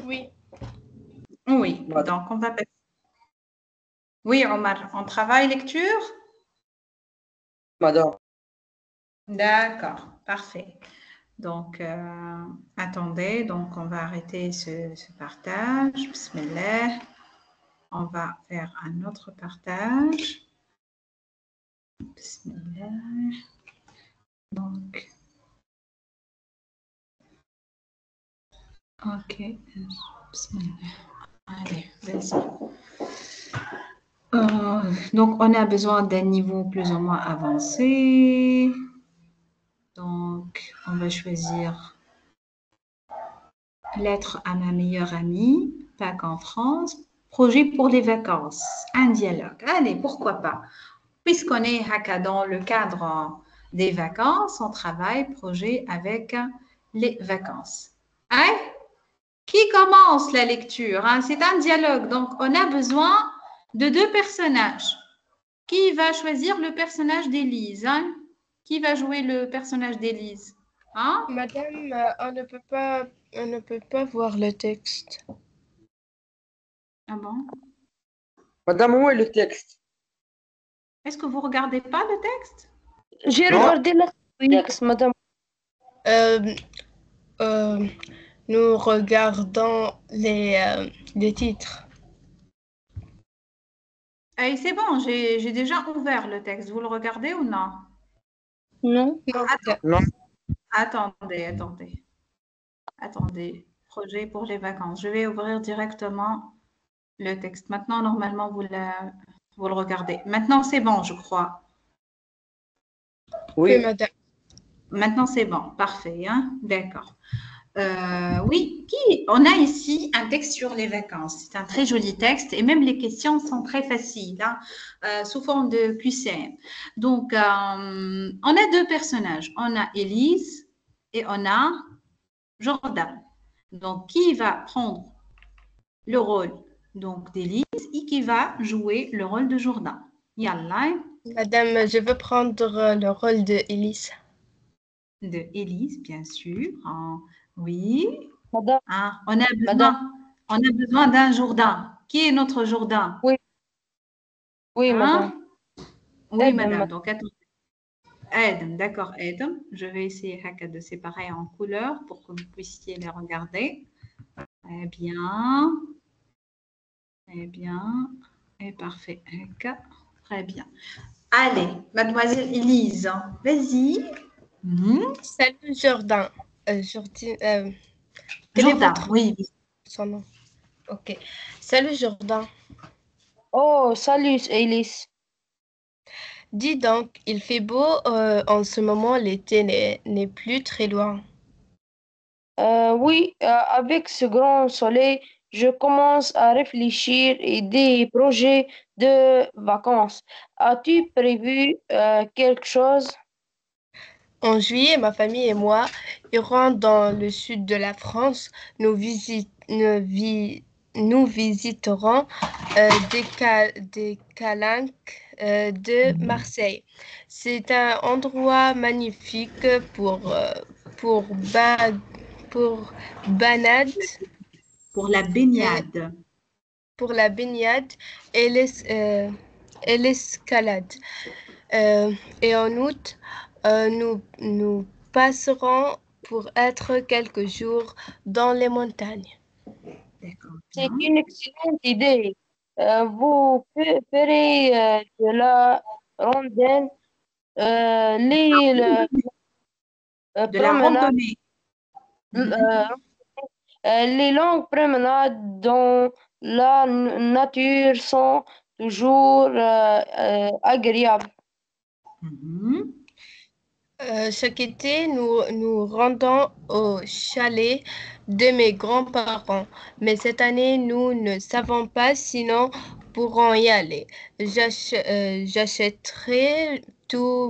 Oui. Oui, donc on va passer. Oui, Omar, on travaille lecture? Madame. D'accord, parfait. Donc, attendez, donc on va arrêter ce partage. Bismillah. On va faire un autre partage. Bismillah. Donc, ok. Bismillah. Allez, vas-y. Donc, on a besoin d'un niveau plus ou moins avancé. Donc, on va choisir lettre à ma meilleure amie, Pâques en France, projet pour les vacances, un dialogue. Allez, pourquoi pas? Puisqu'on est dans le cadre des vacances, on travaille projet avec les vacances. Hein? Qui commence la lecture? Hein? C'est un dialogue, donc on a besoin de deux personnages. Qui va choisir le personnage d'Élise? Hein? Qui va jouer le personnage d'Élise? Hein? Madame, on ne peut pas voir le texte. Ah bon? Madame, où est le texte? Est-ce que vous ne regardez pas le texte? J'ai regardé le texte, madame. Nous regardons les titres. Et c'est bon, j'ai déjà ouvert le texte. Vous le regardez ou non? Non. Non. Attendez. Projet pour les vacances. Je vais ouvrir directement le texte. Maintenant, normalement, vous le regardez. Maintenant, c'est bon, je crois. Oui, madame. Maintenant, c'est bon. Parfait. Hein? D'accord. Oui. Oui, on a ici un texte sur les vacances. C'est un très joli texte et même les questions sont très faciles, hein, sous forme de QCM. Donc, on a deux personnages. On a Élise et on a Jordan. Donc, qui va prendre le rôle donc d'Élise et qui va jouer le rôle de Jordan? Yallah, Madame, je veux prendre le rôle de Elise. de Élise, bien sûr. Oui. Madame, Ah, madame, on a besoin d'un Jourdain. Qui est notre Jourdain? oui, oui, madame. Hein? Oui, Adam, madame. madame. Donc, attends. Adam, d'accord, Adam. Je vais essayer de séparer en couleurs pour que vous puissiez les regarder. Eh bien. Eh bien. Et parfait. Très bien. Allez, mademoiselle Elise, vas-y. Salut Jordan. Quel est Jourdain, votre oui. son nom? Ok. Salut Jordan. Oh, salut, Elise. Dis donc, il fait beau en ce moment, l'été n'est plus très loin. Oui, avec ce grand soleil, je commence à réfléchir et des projets de vacances. As-tu prévu quelque chose? En juillet, ma famille et moi irons dans le sud de la France. Nous visiterons des calanques de Marseille. C'est un endroit magnifique pour, ba- pour banade, Pour la euh, baignade. pour la baignade et l'escalade. Et en août, nous passerons pour être quelques jours dans les montagnes. D'accord, C'est bien. une excellente idée. Vous ferez de la randonnée, les De la promenades, randonnée. euh, les longues promenades dans la nature sont toujours agréables. Mhm. Chaque été, nous rendons au chalet de mes grands-parents. Mais cette année, nous ne savons pas si nous pourrons y aller. J'achèterai tout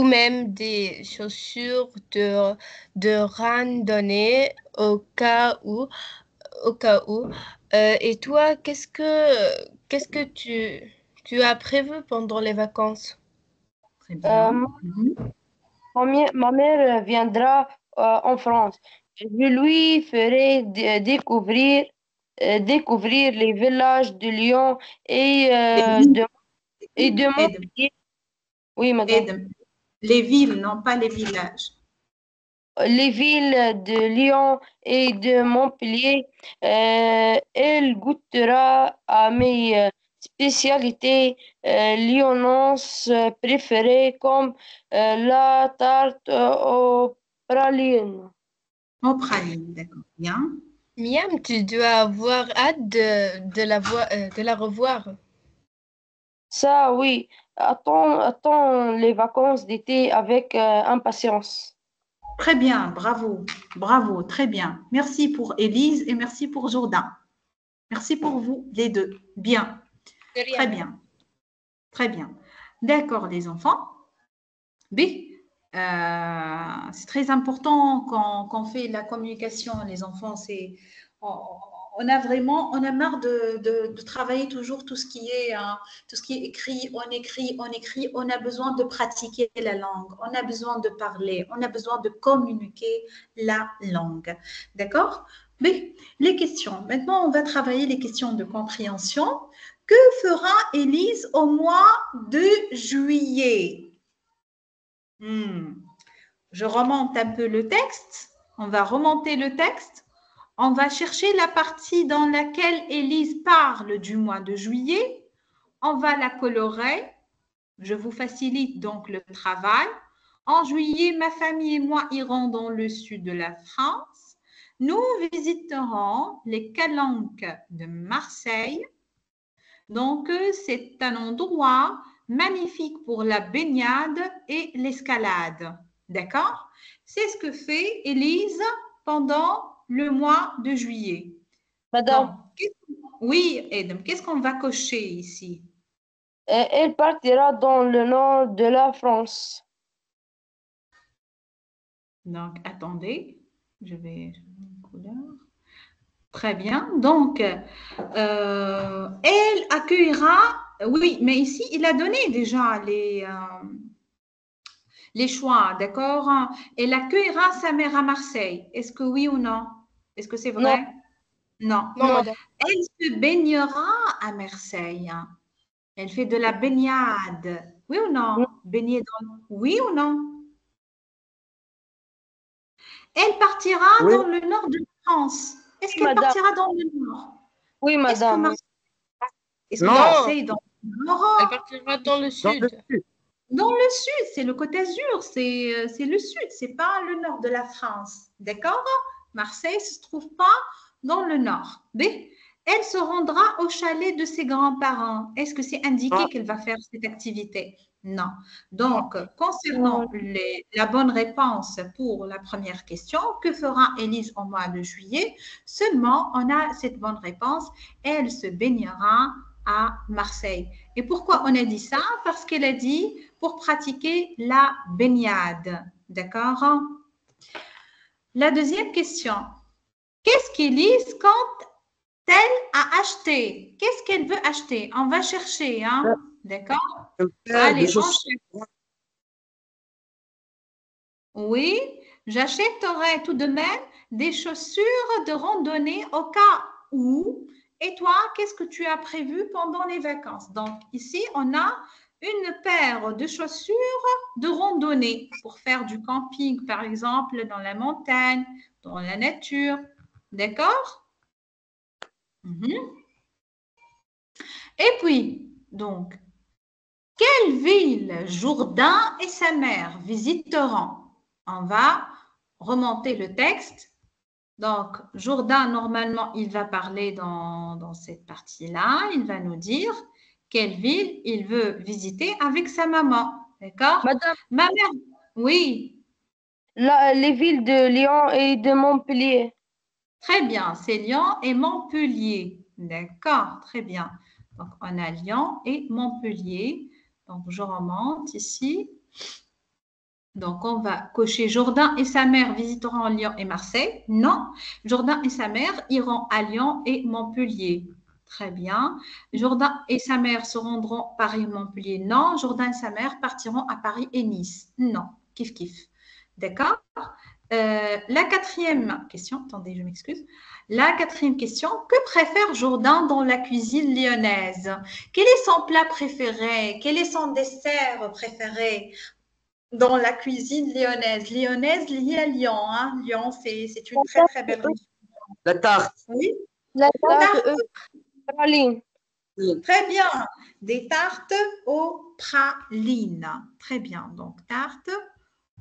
même des chaussures de randonnée au cas où. Et toi, qu'est-ce que tu as prévu pendant les vacances? Très bien. Euh, ma mère viendra en France. Je lui ferai découvrir les villages de Lyon et, Les euh, villes, de, et de aide, Montpellier. Oui, madame. aide. Les villes, non pas les villages. Les villes de Lyon et de Montpellier. Elle goûtera à mes spécialités lyonnaises préférées comme la tarte aux pralines. En praline, d'accord. Bien. Miam, tu dois avoir hâte de la revoir. Ça, oui, attends les vacances d'été avec impatience. Très bien, bravo, bravo, très bien. Merci pour Élise et merci pour Jourdain. Merci pour vous, les deux. Bien, De très rien. bien, très bien. D'accord, les enfants. B, c'est très important quand on fait la communication, les enfants. On a vraiment, on a marre de travailler toujours tout ce qui est, tout ce qui est écrit, on écrit. On a besoin de pratiquer la langue, on a besoin de parler, on a besoin de communiquer la langue. D'accord? B, les questions. Maintenant, on va travailler les questions de compréhension. Que fera Élise au mois de juillet? Je remonte un peu le texte. On va remonter le texte. On va chercher la partie dans laquelle Élise parle du mois de juillet. On va la colorer. Je vous facilite donc le travail. En juillet, ma famille et moi irons dans le sud de la France. Nous visiterons les calanques de Marseille. Donc, c'est un endroit magnifique pour la baignade et l'escalade. D'accord? C'est ce que fait Élise pendant le mois de juillet. Madame, Donc, oui, Edem, qu'est-ce qu'on va cocher ici? elle partira dans le nord de la France. Donc, attendez, je vais une couleur. Très bien. Donc, elle accueillera, oui, mais ici, il a donné déjà les choix, d'accord? Elle accueillera sa mère à Marseille. Est-ce que oui ou non? Est-ce que c'est Non, vrai? Non. Non, non, madame. Elle se baignera à Marseille. Elle fait de la baignade. Oui ou non? non, Baigner dans... Oui ou non? Elle partira Oui, dans le nord de la France. Est-ce oui, qu'elle madame. partira dans le nord? Oui, Est-ce que madame, oui. Marseille, est-ce que non, Non, Marseille est dans le nord? elle partira dans le dans le sud. sud. Dans le sud, c'est le Côte d'Azur, c'est le sud, c'est pas le nord de la France. D'accord? Marseille ne se trouve pas dans le nord. B. Elle se rendra au chalet de ses grands-parents. Est-ce que c'est indiqué Non, qu'elle va faire cette activité? Non. Non, Donc, non, concernant la bonne réponse pour la première question, que fera Élise au mois de juillet? Seulement, on a cette bonne réponse. Elle se baignera à Marseille. Et pourquoi on a dit ça? Parce qu'elle a dit pour pratiquer la baignade. D'accord? La deuxième question. Qu'est-ce qu'Élise compte-t-elle à acheter? Qu'est-ce qu'elle veut acheter? On va chercher, hein? D'accord? une paire de Allez, on chaussures. cherche. Oui, j'achèterai tout de même des chaussures de randonnée au cas où. Et toi, qu'est-ce que tu as prévu pendant les vacances? Donc, ici, on a une paire de chaussures de randonnée pour faire du camping, par exemple, dans la montagne, dans la nature. D'accord? Mhm. Et puis, donc, quelle ville Jourdain et sa mère visiteront? On va remonter le texte. Donc, Jourdain, normalement, il va parler dans cette partie-là. Il va nous dire quelle ville il veut visiter avec sa maman. D'accord? madame, Ma mère, oui, les villes de Lyon et de Montpellier. très bien. C'est Lyon et Montpellier. D'accord, très bien. Donc, on a Lyon et Montpellier. Donc, je remonte ici. Donc, on va cocher Jourdain et sa mère visiteront Lyon et Marseille. Non, Jourdain et sa mère iront à Lyon et Montpellier. Très bien. Jourdain et sa mère se rendront Paris et Montpellier. Non, Jourdain et sa mère partiront à Paris et Nice. Non, kiff kiff. D'accord? La quatrième question, attendez, je m'excuse. La quatrième question, que préfère Jourdain dans la cuisine lyonnaise? Quel est son plat préféré? Quel est son dessert préféré? Dans la cuisine lyonnaise. Lyonnaise liée à Lyon. Hein. Lyon, c'est une très, très belle région. La tarte. Oui, La tarte tarte, praline. très bien. Des tartes aux pralines. Très bien. Donc, tarte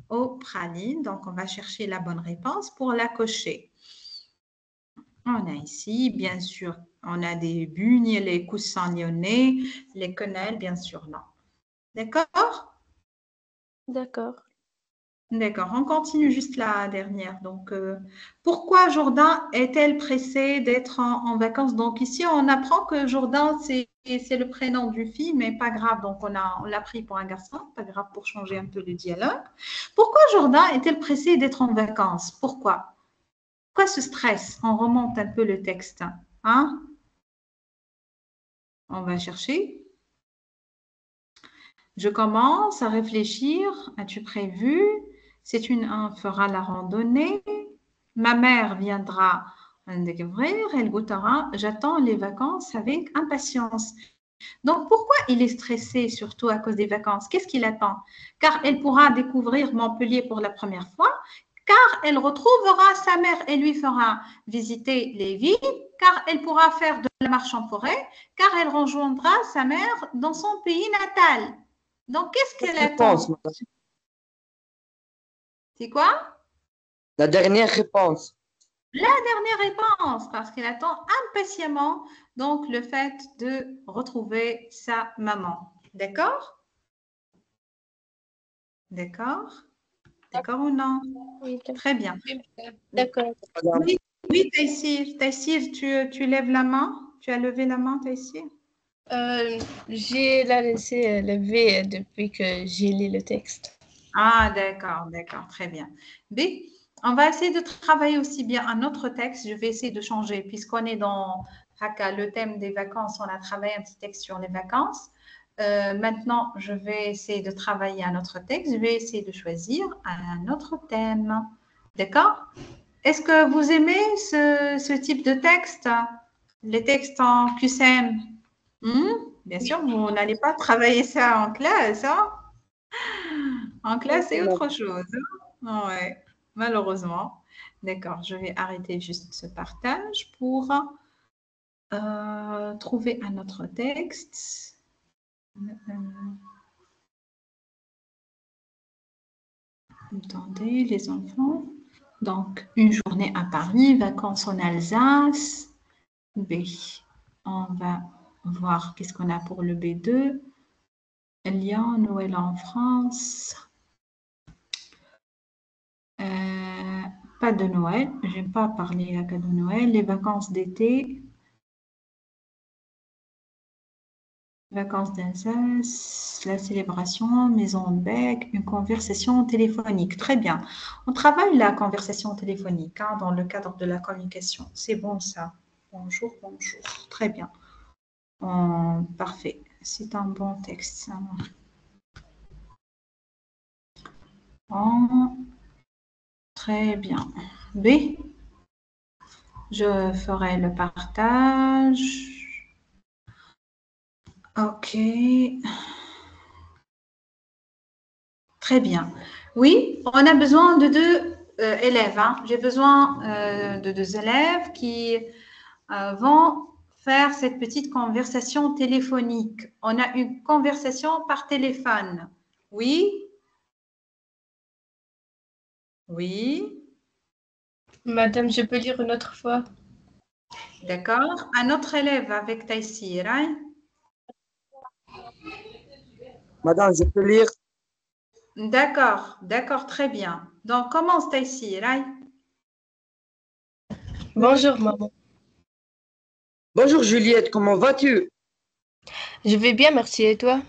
aux pralines. Donc, on va chercher la bonne réponse pour la cocher. On a ici, bien sûr, on a des bugnes, les coussins lyonnais, les quenelles, bien sûr, non. D'accord? D'accord. D'accord, on continue juste la dernière. Donc, pourquoi Jourdain est-elle pressée d'être en vacances? Donc, ici, on apprend que Jourdain, c'est le prénom du fille, mais pas grave. Donc, on l'a pris pour un garçon, pas grave pour changer un peu le dialogue. Pourquoi Jourdain est-elle pressée d'être en vacances? Pourquoi? Pourquoi ce stress? On remonte un peu le texte. Hein? On va chercher. Je commence à réfléchir. As-tu prévu? On fera la randonnée. Ma mère viendra découvrir, elle goûtera. J'attends les vacances avec impatience. Donc, pourquoi il est stressé, surtout à cause des vacances? Qu'est-ce qu'il attend? Car elle pourra découvrir Montpellier pour la première fois, car elle retrouvera sa mère et lui fera visiter les villes, car elle pourra faire de la marche en forêt, car elle rejoindra sa mère dans son pays natal. Donc, qu'est-ce qu'elle Réponse, attend? madame. C'est quoi? La dernière réponse. La dernière réponse, parce qu'elle attend impatiemment donc le fait de retrouver sa maman. D'accord? D'accord? D'accord ou non? Oui, Très bien. D'accord. Madame. Oui, Oui, Taïsir, tu lèves la main? Tu as levé la main, Taïsir? J'ai la laissé lever depuis que j'ai lu le texte. Ah, d'accord, très bien. B, on va essayer de travailler aussi bien un autre texte. Je vais essayer de changer, puisqu'on est dans Haka, le thème des vacances. On a travaillé un petit texte sur les vacances. Maintenant, je vais essayer de travailler un autre texte. Je vais essayer de choisir un autre thème. D'accord? Est-ce que vous aimez ce type de texte? Les textes en QCM? Bien sûr, vous n'allez pas travailler ça en classe, hein? En classe, c'est autre chose. Ouais, malheureusement. D'accord, je vais arrêter juste ce partage pour trouver un autre texte. Attendez, les enfants. Donc, une journée à Paris, vacances en Alsace. B. On va voir qu'est-ce qu'on a pour le B2. Lyon, Noël en France. Pas de Noël. Je n'aime pas parler à de Noël. Les vacances d'été. Vacances d'Alsace, la célébration, maison de bec, une conversation téléphonique. Très bien. On travaille la conversation téléphonique hein, dans le cadre de la communication. C'est bon ça. Bonjour, bonjour. Très bien. Parfait. C'est un bon texte. Ça. Très bien. B. Je ferai le partage. Ok. Très bien. Oui, on a besoin de deux élèves. Hein. J'ai besoin de deux élèves qui vont faire cette petite conversation téléphonique. On a une conversation par téléphone. Oui? Oui? Madame, je peux lire une autre fois? D'accord. Un autre élève avec Taïsir. Hein? Madame, je peux lire. D'accord, très bien. Donc, commence Taïsir. Hein? Bonjour, maman. Bonjour Juliette, comment vas-tu? Je vais bien, merci. Et toi?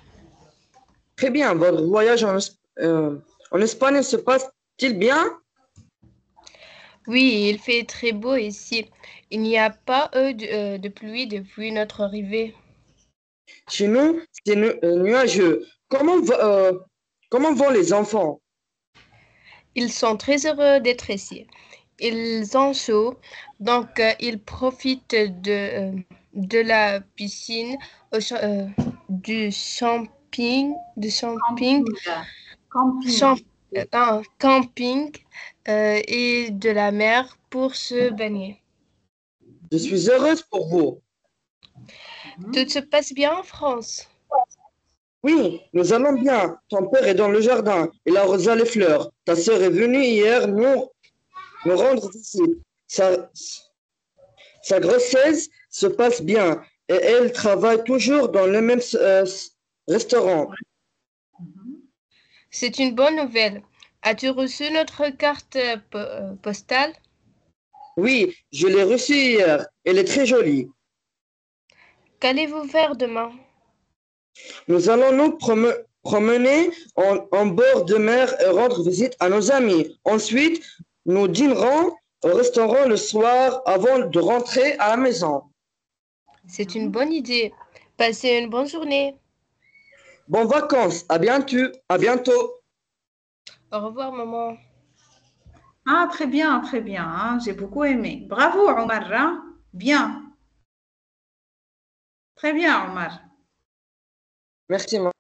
Très bien, votre voyage en Espagne se passe-t-il bien? Oui, il fait très beau ici. Il n'y a pas eu de pluie depuis notre arrivée. Chez nous, c'est nuageux. Comment vont les enfants? Ils sont très heureux d'être ici. Ils ont chaud, donc ils profitent de la piscine, du Camping. Camping. champ- camping et de la mer pour se baigner. Je suis heureuse pour vous. Tout se passe bien en France. Oui, nous allons bien. Ton père est dans le jardin. Il arrosa les fleurs. Ta sœur est venue hier nous rendre visite. Sa grossesse se passe bien et elle travaille toujours dans le même restaurant. C'est une bonne nouvelle. As-tu reçu notre carte postale? Oui, je l'ai reçue hier. Elle est très jolie. Qu'allez-vous faire demain? Nous allons nous promener en bord de mer et rendre visite à nos amis. Ensuite, nous dînerons au restaurant le soir avant de rentrer à la maison. C'est une bonne idée. Passez une bonne journée. Bonnes vacances, à bientôt, à bientôt. Au revoir, maman. Ah, très bien, très bien. Hein. J'ai beaucoup aimé. Bravo, Omar. Hein. Bien. Très bien, Omar. Merci, maman.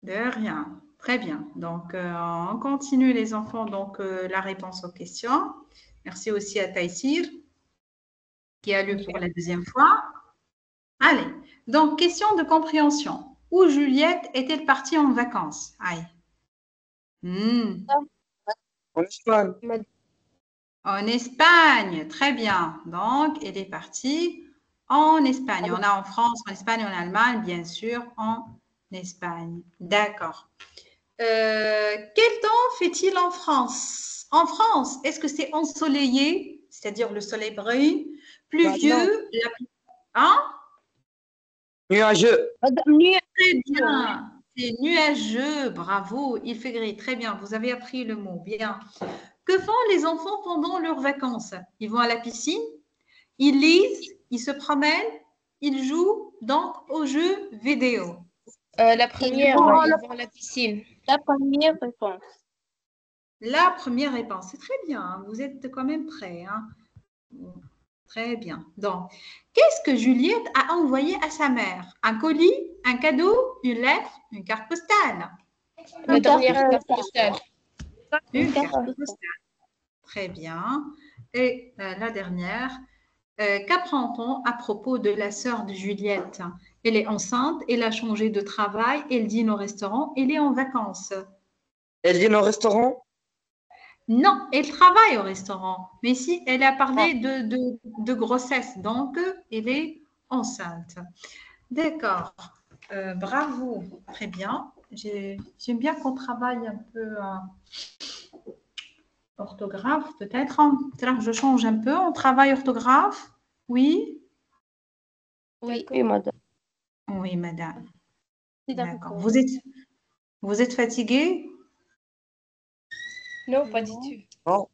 De rien. Très bien. Donc, on continue, les enfants, donc la réponse aux questions. Merci aussi à Taïsir, qui a lu pour la deuxième fois. Allez. Donc, question de compréhension. Où Juliette est-elle partie en vacances? Aïe. En Espagne. En Espagne, très bien. Donc, elle est partie en Espagne. On a en France, en Espagne, en Allemagne, bien sûr, en Espagne. D'accord. Quel temps fait-il en France? En France, est-ce que c'est ensoleillé? c'est-à-dire le soleil brille. Pluvieux, hein? Nuageux. Très bien. C'est nuageux, bravo. Il fait gris, très bien. Vous avez appris le mot, bien. Que font les enfants pendant leurs vacances? Ils vont à la piscine, ils lisent, ils se promènent, ils jouent donc aux jeux vidéo. La première, vont ils vont à la piscine. La première réponse. La première réponse, c'est très bien, hein. Vous êtes quand même prêts, hein. Très bien. Donc, qu'est-ce que Juliette a envoyé à sa mère? Un colis, un cadeau, une lettre, une carte postale? La dernière carte postale. Une carte postale. Très bien. Et la dernière, qu'apprend-on à propos de la sœur de Juliette? Elle est enceinte, elle a changé de travail, elle dîne au restaurant, elle est en vacances. Elle dîne au restaurant? Non, elle travaille au restaurant. Mais si elle a parlé de grossesse, donc elle est enceinte. D'accord. Bravo. Très bien. J'aime bien qu'on travaille un peu orthographe, peut-être. C'est-à-dire que je change un peu. On travaille orthographe. Oui. Oui, madame. Oui, madame. D'accord. D'accord. Vous êtes fatiguée? Non, pas du tout. Non.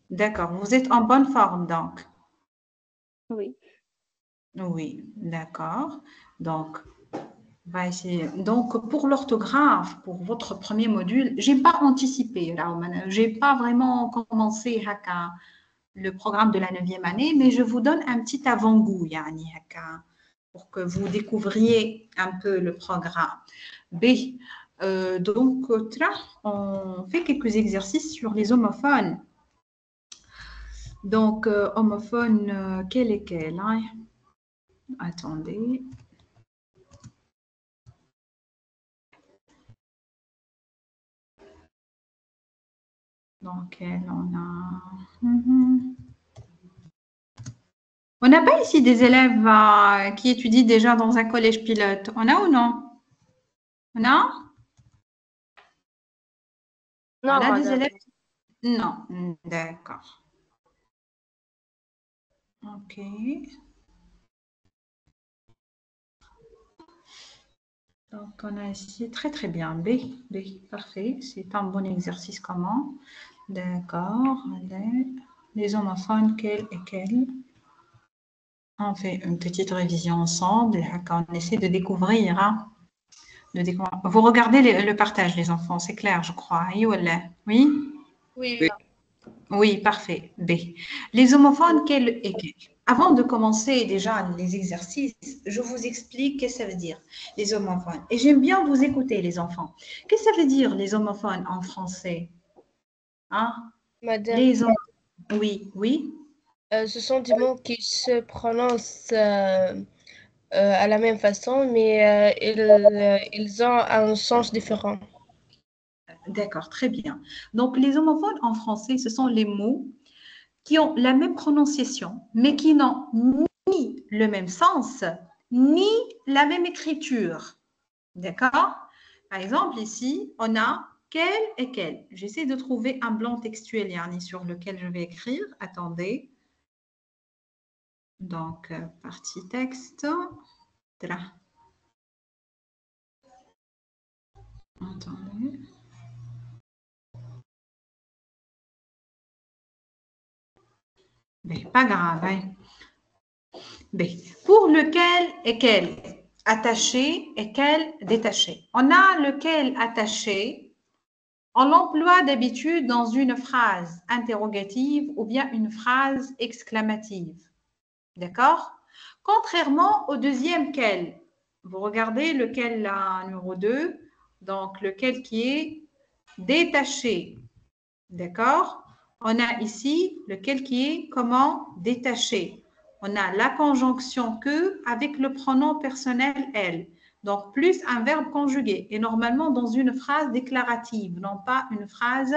D'accord. Vous êtes en bonne forme, donc. Oui. Oui, d'accord. Donc, on va essayer. Donc, pour l'orthographe, pour votre premier module, je n'ai pas anticipé, là, je n'ai pas vraiment commencé le programme de la 9e année, mais je vous donne un petit avant-goût, yani, pour que vous découvriez un peu le programme. B. Donc, là, on fait quelques exercices sur les homophones. Donc, homophone, quel est quel, hein? Attendez. Donc, on a... On n'a pas ici des élèves qui étudient déjà dans un collège pilote. On a ou non? On a? Non, On a des madame. élèves? Non, d'accord. OK. Donc, on a ici, très très bien, B, parfait. C'est un bon exercice comment? D'accord, allez. Les homophones, quels et quels? On fait une petite révision ensemble. On essaie de découvrir, hein. Vous regardez le partage, les enfants, c'est clair, je crois. Oui? Oui. Oui, parfait. B. Les homophones, quels et quels? Avant de commencer déjà les exercices, je vous explique ce que ça veut dire, les homophones. Et j'aime bien vous écouter, les enfants. Qu'est-ce que ça veut dire, les homophones en français? Hein? Madame, Oui. ce sont des mots qui se prononcent à la même façon, mais ils ont un sens différent. D'accord, très bien. Donc, les homophones en français, ce sont les mots qui ont la même prononciation, mais qui n'ont ni le même sens, ni la même écriture. D'accord? Par exemple, ici, on a quel et quel. J'essaie de trouver un blanc textuel, Yani, sur lequel je vais écrire. Attendez. Donc, partie texte. Là. Attendez. Mais pas grave, hein. B. Pour lequel et quel? Attaché et quel détaché. On a lequel attaché. On l'emploie d'habitude dans une phrase interrogative ou bien une phrase exclamative. D'accord? Contrairement au deuxième quel. Vous regardez lequel là, numéro 2. Donc, lequel qui est détaché. D'accord? On a ici lequel qui est comment détaché. On a la conjonction que avec le pronom personnel elle. Donc, plus un verbe conjugué. Et normalement dans une phrase déclarative, non pas une phrase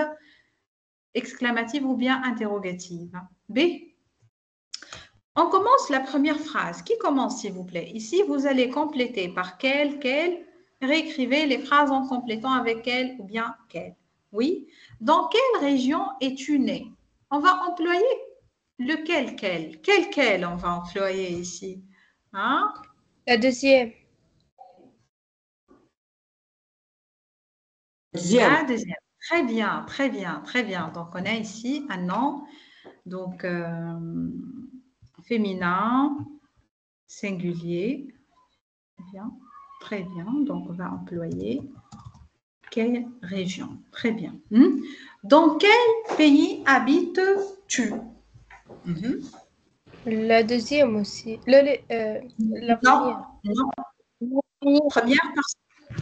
exclamative ou bien interrogative. B. On commence la première phrase. Qui commence, s'il vous plaît? Ici, vous allez compléter par quel. Réécrivez les phrases en complétant avec quel ou bien quel. Oui. Dans quelle région es-tu né? On va employer lequel, quel on va employer ici? Hein? La deuxième. Deuxième. La deuxième. Très bien, très bien, très bien. Donc, on a ici un nom, donc féminin, singulier. Bien, très bien. Donc, on va employer quelle région? Très bien. Dans quel pays habites-tu? La deuxième aussi. La Non, première. non. Première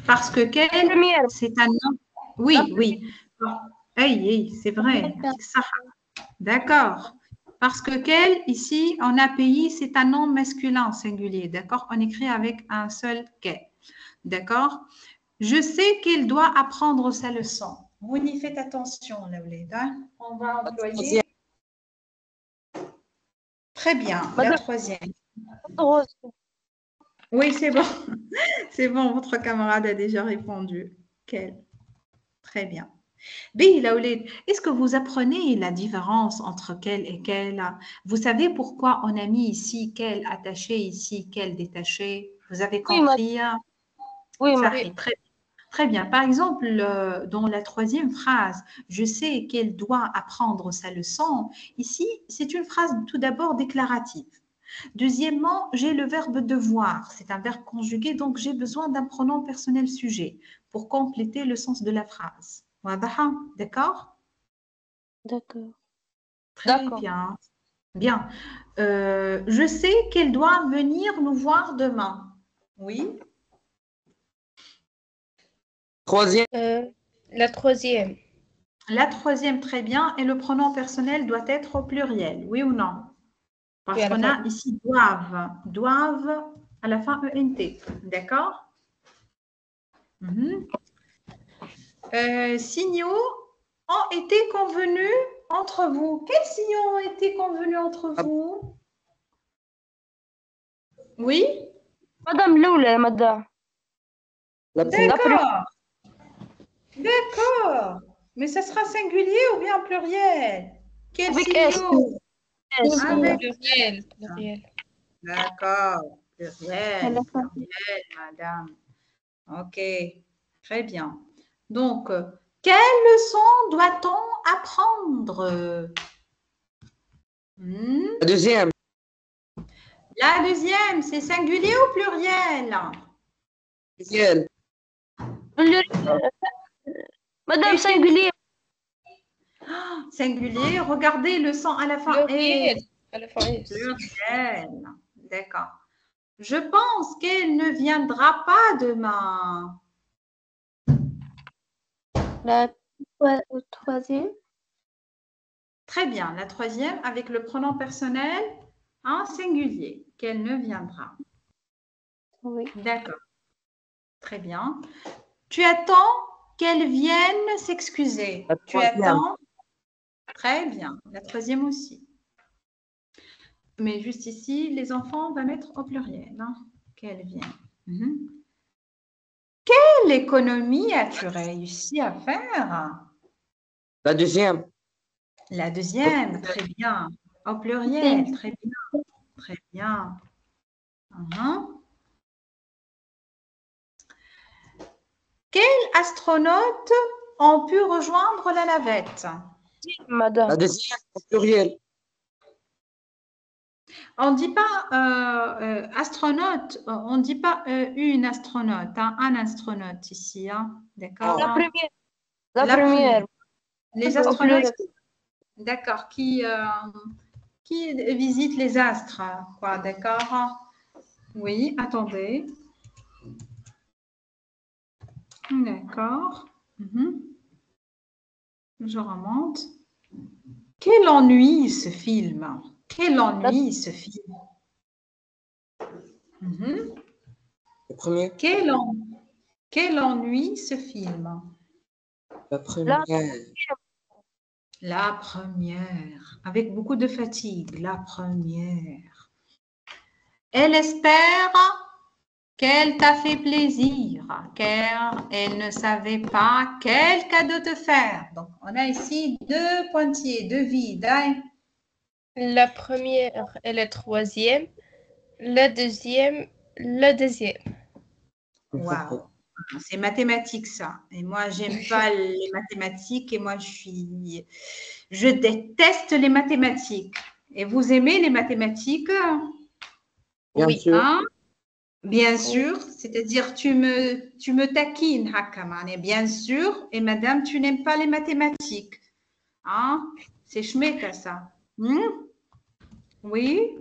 parce que quel, Première. c'est un nom. Oui, oui. Hey, c'est vrai. Ça. D'accord. Parce que quel, ici, en API, c'est un nom masculin singulier. D'accord? On écrit avec un seul quel. D'accord? Je sais qu'il doit apprendre sa leçon. Vous y faites attention, Laouled. On va employer. Très bien. La Madame troisième. Rose. Oui, c'est bon. C'est bon, votre camarade a déjà répondu. Quel? Très bien. B, Laouled, est-ce que vous apprenez la différence entre quel et quel? Vous savez pourquoi on a mis ici quel attaché, ici quel détaché? Vous avez Oui, madame. compris? Oui, Ça madame. fait très bien. Par exemple, dans la troisième phrase, je sais qu'elle doit apprendre sa leçon. Ici, c'est une phrase tout d'abord déclarative. Deuxièmement, j'ai le verbe devoir. C'est un verbe conjugué, donc j'ai besoin d'un pronom personnel sujet pour compléter le sens de la phrase. D'accord? D'accord. Très D'accord. bien. Bien. Je sais qu'elle doit venir nous voir demain. Oui. Troisième. La troisième. La troisième, très bien. Et le pronom personnel doit être au pluriel. Oui ou non? Oui, Parce à la qu'on fin. a ici doivent. Doivent à la fin ENT. D'accord? Signaux ont été convenus entre vous. Quels signaux ont été convenus entre vous? Oui? Madame Loula, madame. La première. D'accord. D'accord. Mais ça sera singulier ou bien pluriel? Quels Avec S. signaux? S. Avec. Pluriel. Pluriel. D'accord. À Pluriel, la fin. pluriel, madame. Ok. Très bien. Donc, quelle leçon doit-on apprendre? La deuxième. La deuxième, c'est singulier ou pluriel? Pluriel. Madame Et quel singulier. singulier? Regardez, le son à la fin est Pluriel. À la fin, yes. pluriel. D'accord. Je pense qu'elle ne viendra pas demain. La troisième. Très bien. La troisième, avec le pronom personnel en singulier, qu'elle ne viendra. Oui. D'accord. Très bien. Tu attends qu'elle vienne s'excuser. La Tu troisième. attends. Très bien. La troisième aussi. Mais juste ici, les enfants, on va mettre au pluriel. Hein, qu'elle vienne. Quelle économie as-tu réussi à faire? La deuxième. La deuxième, très bien. Au pluriel, très bien. Très bien. Quels astronautes ont pu rejoindre la navette? La Madame. deuxième au pluriel. On ne dit pas astronaute, on ne dit pas une astronaute, hein, un astronaute ici. Hein, d'accord? La première. La La première. première. Les Au pluriel. astronautes, d'accord, qui visitent les astres, quoi, d'accord? Oui, attendez. D'accord. Je remonte. Quel ennui ce film. Quel ennui ce film. Le premier. Quel ennui ce film. La première. La première. Avec beaucoup de fatigue. La première. Elle espère qu'elle t'a fait plaisir, car elle ne savait pas quel cadeau te faire. Donc, on a ici deux pointillés, deux vides. Hein? La première et la troisième. La deuxième. Waouh, c'est mathématique ça. Et moi, j'aime pas les mathématiques et moi, je déteste les mathématiques. Et vous aimez les mathématiques? Bien Oui. sûr. Hein? Bien sûr, c'est-à-dire tu me taquines, Hakaman, bien sûr, et madame, tu n'aimes pas les mathématiques. Hein? C'est chmèque ça. Oui?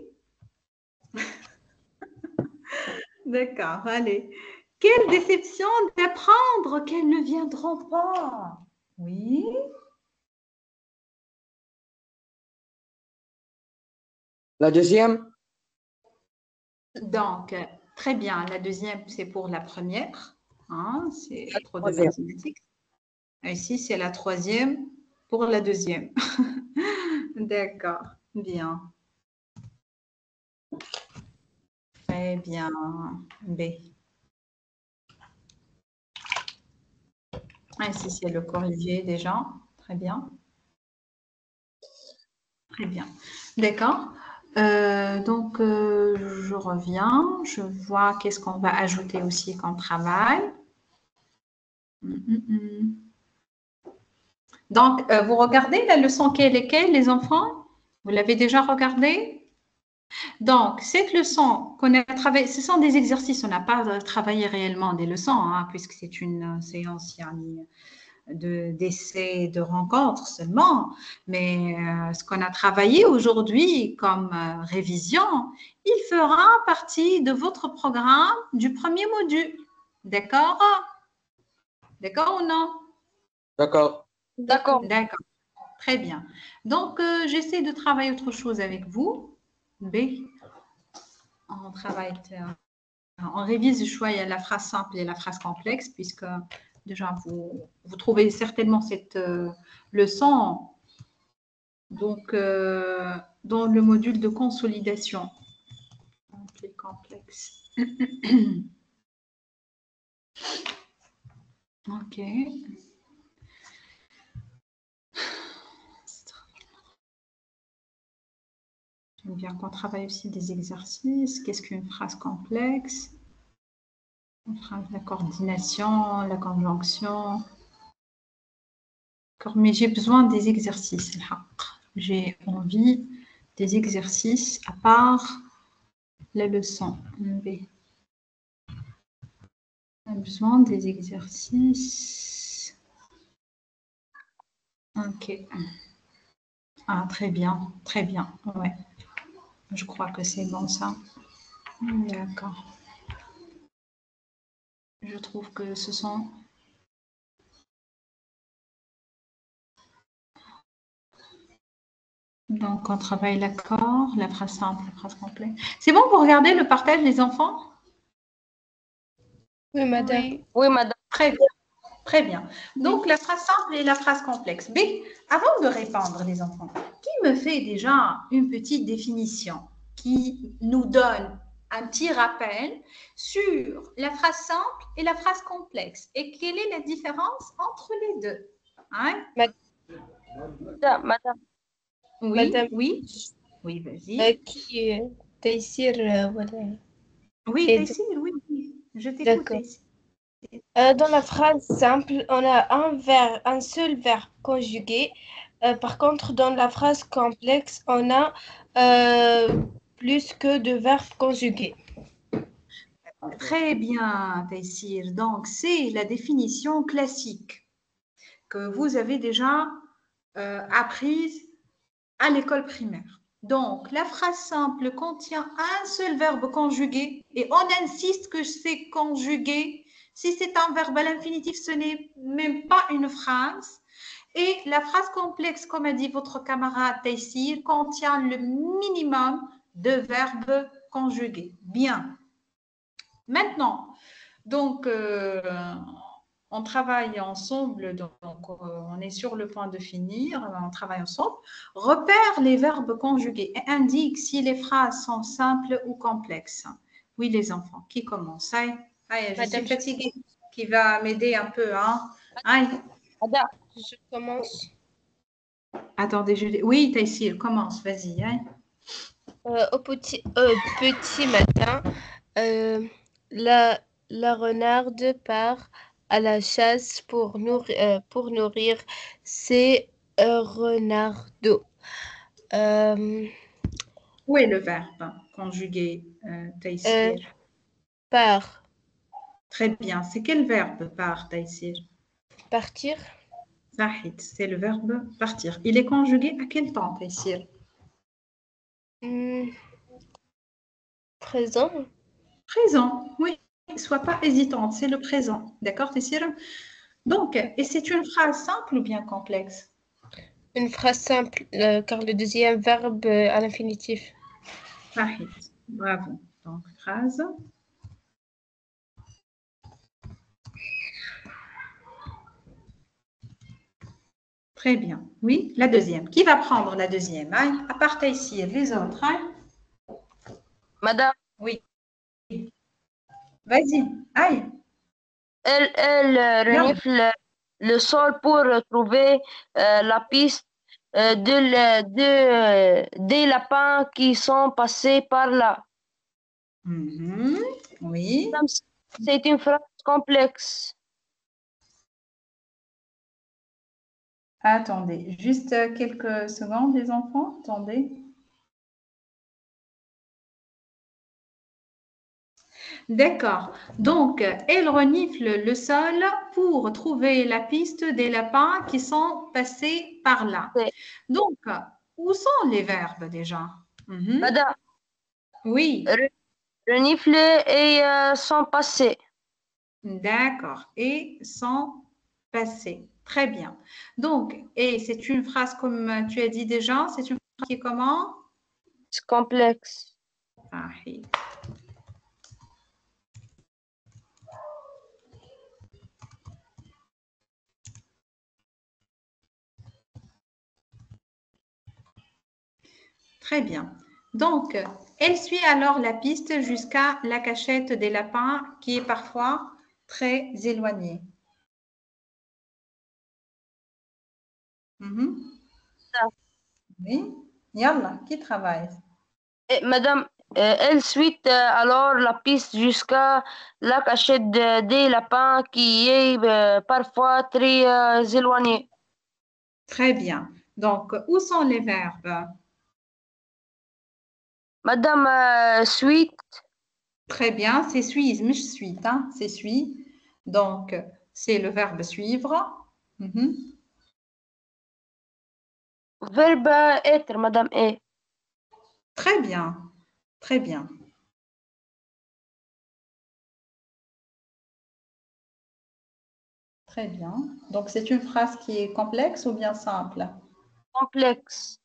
D'accord, allez. Quelle déception d'apprendre qu'elles ne viendront pas. Oui? La deuxième? Donc, très bien. La deuxième, c'est pour la première. Hein? C'est trop de troisième. mathématiques. Ici, c'est la troisième pour la deuxième. D'accord, bien. Très bien. B. Ici, c'est le corrigé déjà. Très bien. Très bien. D'accord. Donc, je reviens. Je vois qu'est-ce qu'on va ajouter aussi comme travail. Donc, vous regardez la leçon quelle est quelle, les enfants? Vous l'avez déjà regardée? Donc, cette leçon qu'on a travaillée, ce sont des exercices, on n'a pas travaillé réellement des leçons, hein, puisque c'est une séance d'essais, de rencontres seulement. Mais ce qu'on a travaillé aujourd'hui comme révision, il fera partie de votre programme du premier module. D'accord? D'accord ou non? D'accord. D'accord. D'accord. Très bien. Donc, j'essaie de travailler autre chose avec vous. B. On travaille, on révise, je vois, il y a la phrase simple et la phrase complexe, puisque déjà, vous trouvez certainement cette leçon donc, dans le module de consolidation. Complexe. OK. J'aime bien qu'on travaille aussi des exercices. Qu'est-ce qu'une phrase complexe? Une phrase, la coordination, la conjonction. D'accord, mais j'ai besoin des exercices. J'ai envie des exercices à part la leçon. B. On a besoin des exercices. OK. Ah, très bien, très bien. Ouais. Je crois que c'est bon ça. D'accord. Je trouve que ce sont... Donc, on travaille l'accord, la phrase simple, la phrase complète. C'est bon pour regarder le partage des enfants? Oui, madame. Oui. Oui, madame. Très bien. Très bien. Donc, la phrase simple et la phrase complexe. B, avant de répondre, les enfants, qui me fait déjà une petite définition qui nous donne un petit rappel sur la phrase simple et la phrase complexe et quelle est la différence entre les deux? Hein? Madame. Oui, Madame. oui, oui, vas-y. Qui Taïsir, voilà. Oui, Et Taïsir, oui, oui. Je t'écoute, d'accord. Taïsir. Dans la phrase simple, on a un seul verbe conjugué. Par contre, dans la phrase complexe, on a plus que deux verbes conjugués. Très bien, Taïsir. Donc, c'est la définition classique que vous avez déjà apprise à l'école primaire. Donc, la phrase simple contient un seul verbe conjugué et on insiste que c'est conjugué. Si c'est un verbe à l'infinitif, ce n'est même pas une phrase. Et la phrase complexe, comme a dit votre camarade Taïsir, contient le minimum de verbes conjugués. Bien. Maintenant, donc, on travaille ensemble, donc on est sur le point de finir, on travaille ensemble. Repère les verbes conjugués et indique si les phrases sont simples ou complexes. Oui, les enfants, qui commence? Aïe, aïe, je suis Madame, fatiguée. Qui va m'aider un peu, hein? Aïe, Ada, je commence. attendez, oui, Taïsir, commence, vas-y. Aïe. Au petit matin, la renarde part à la chasse pour nourrir ses renardeaux. Où est le verbe conjugué, Taïsir? Part, Très bien. C'est quel verbe par, Taïsir? partir, Sahid, c'est le verbe partir. Il est conjugué à quel temps, Taïsir? hmm, présent, Présent, oui. Sois pas hésitante, c'est le présent. D'accord, Taïsir? Donc, et c'est une phrase simple ou bien complexe? une phrase simple, car le deuxième verbe à l'infinitif. Sahid, bravo. Donc, phrase. Très bien. Oui, la deuxième. Qui va prendre la deuxième? Hein? À part Taïsir, les autres. Hein? madame, Oui. Vas-y. Aïe. elle Yalla. renifle le sol pour trouver la piste des lapins qui sont passés par là. Mhm. Oui. Madame, c'est une phrase complexe. Attendez, juste quelques secondes, les enfants. Attendez. D'accord. Donc, elle renifle le sol pour trouver la piste des lapins qui sont passés par là. C'est- Donc, où sont les verbes déjà? Mhm. Madame, Oui, renifler et sont passés. d'accord. Et sont passés. Très bien. Donc, et c'est une phrase comme tu as dit déjà, c'est une phrase qui est comment? C'est complexe. Sahih. Très bien. Donc, elle suit alors la piste jusqu'à la cachette des lapins qui est parfois très éloignée. Mhm. Oui. Yalla, qui travaille? Et madame, elle suit alors la piste jusqu'à la cachette des lapins qui est parfois très éloignée. Très bien. Donc, où sont les verbes? Madame, suit, Très bien, c'est suivre, mais je suis, hein, c'est suit. Donc, c'est le verbe suivre. Mhm. verbe être, madame, est. Très bien, très bien. Très bien. Donc, c'est une phrase qui est complexe ou bien simple? Complexe.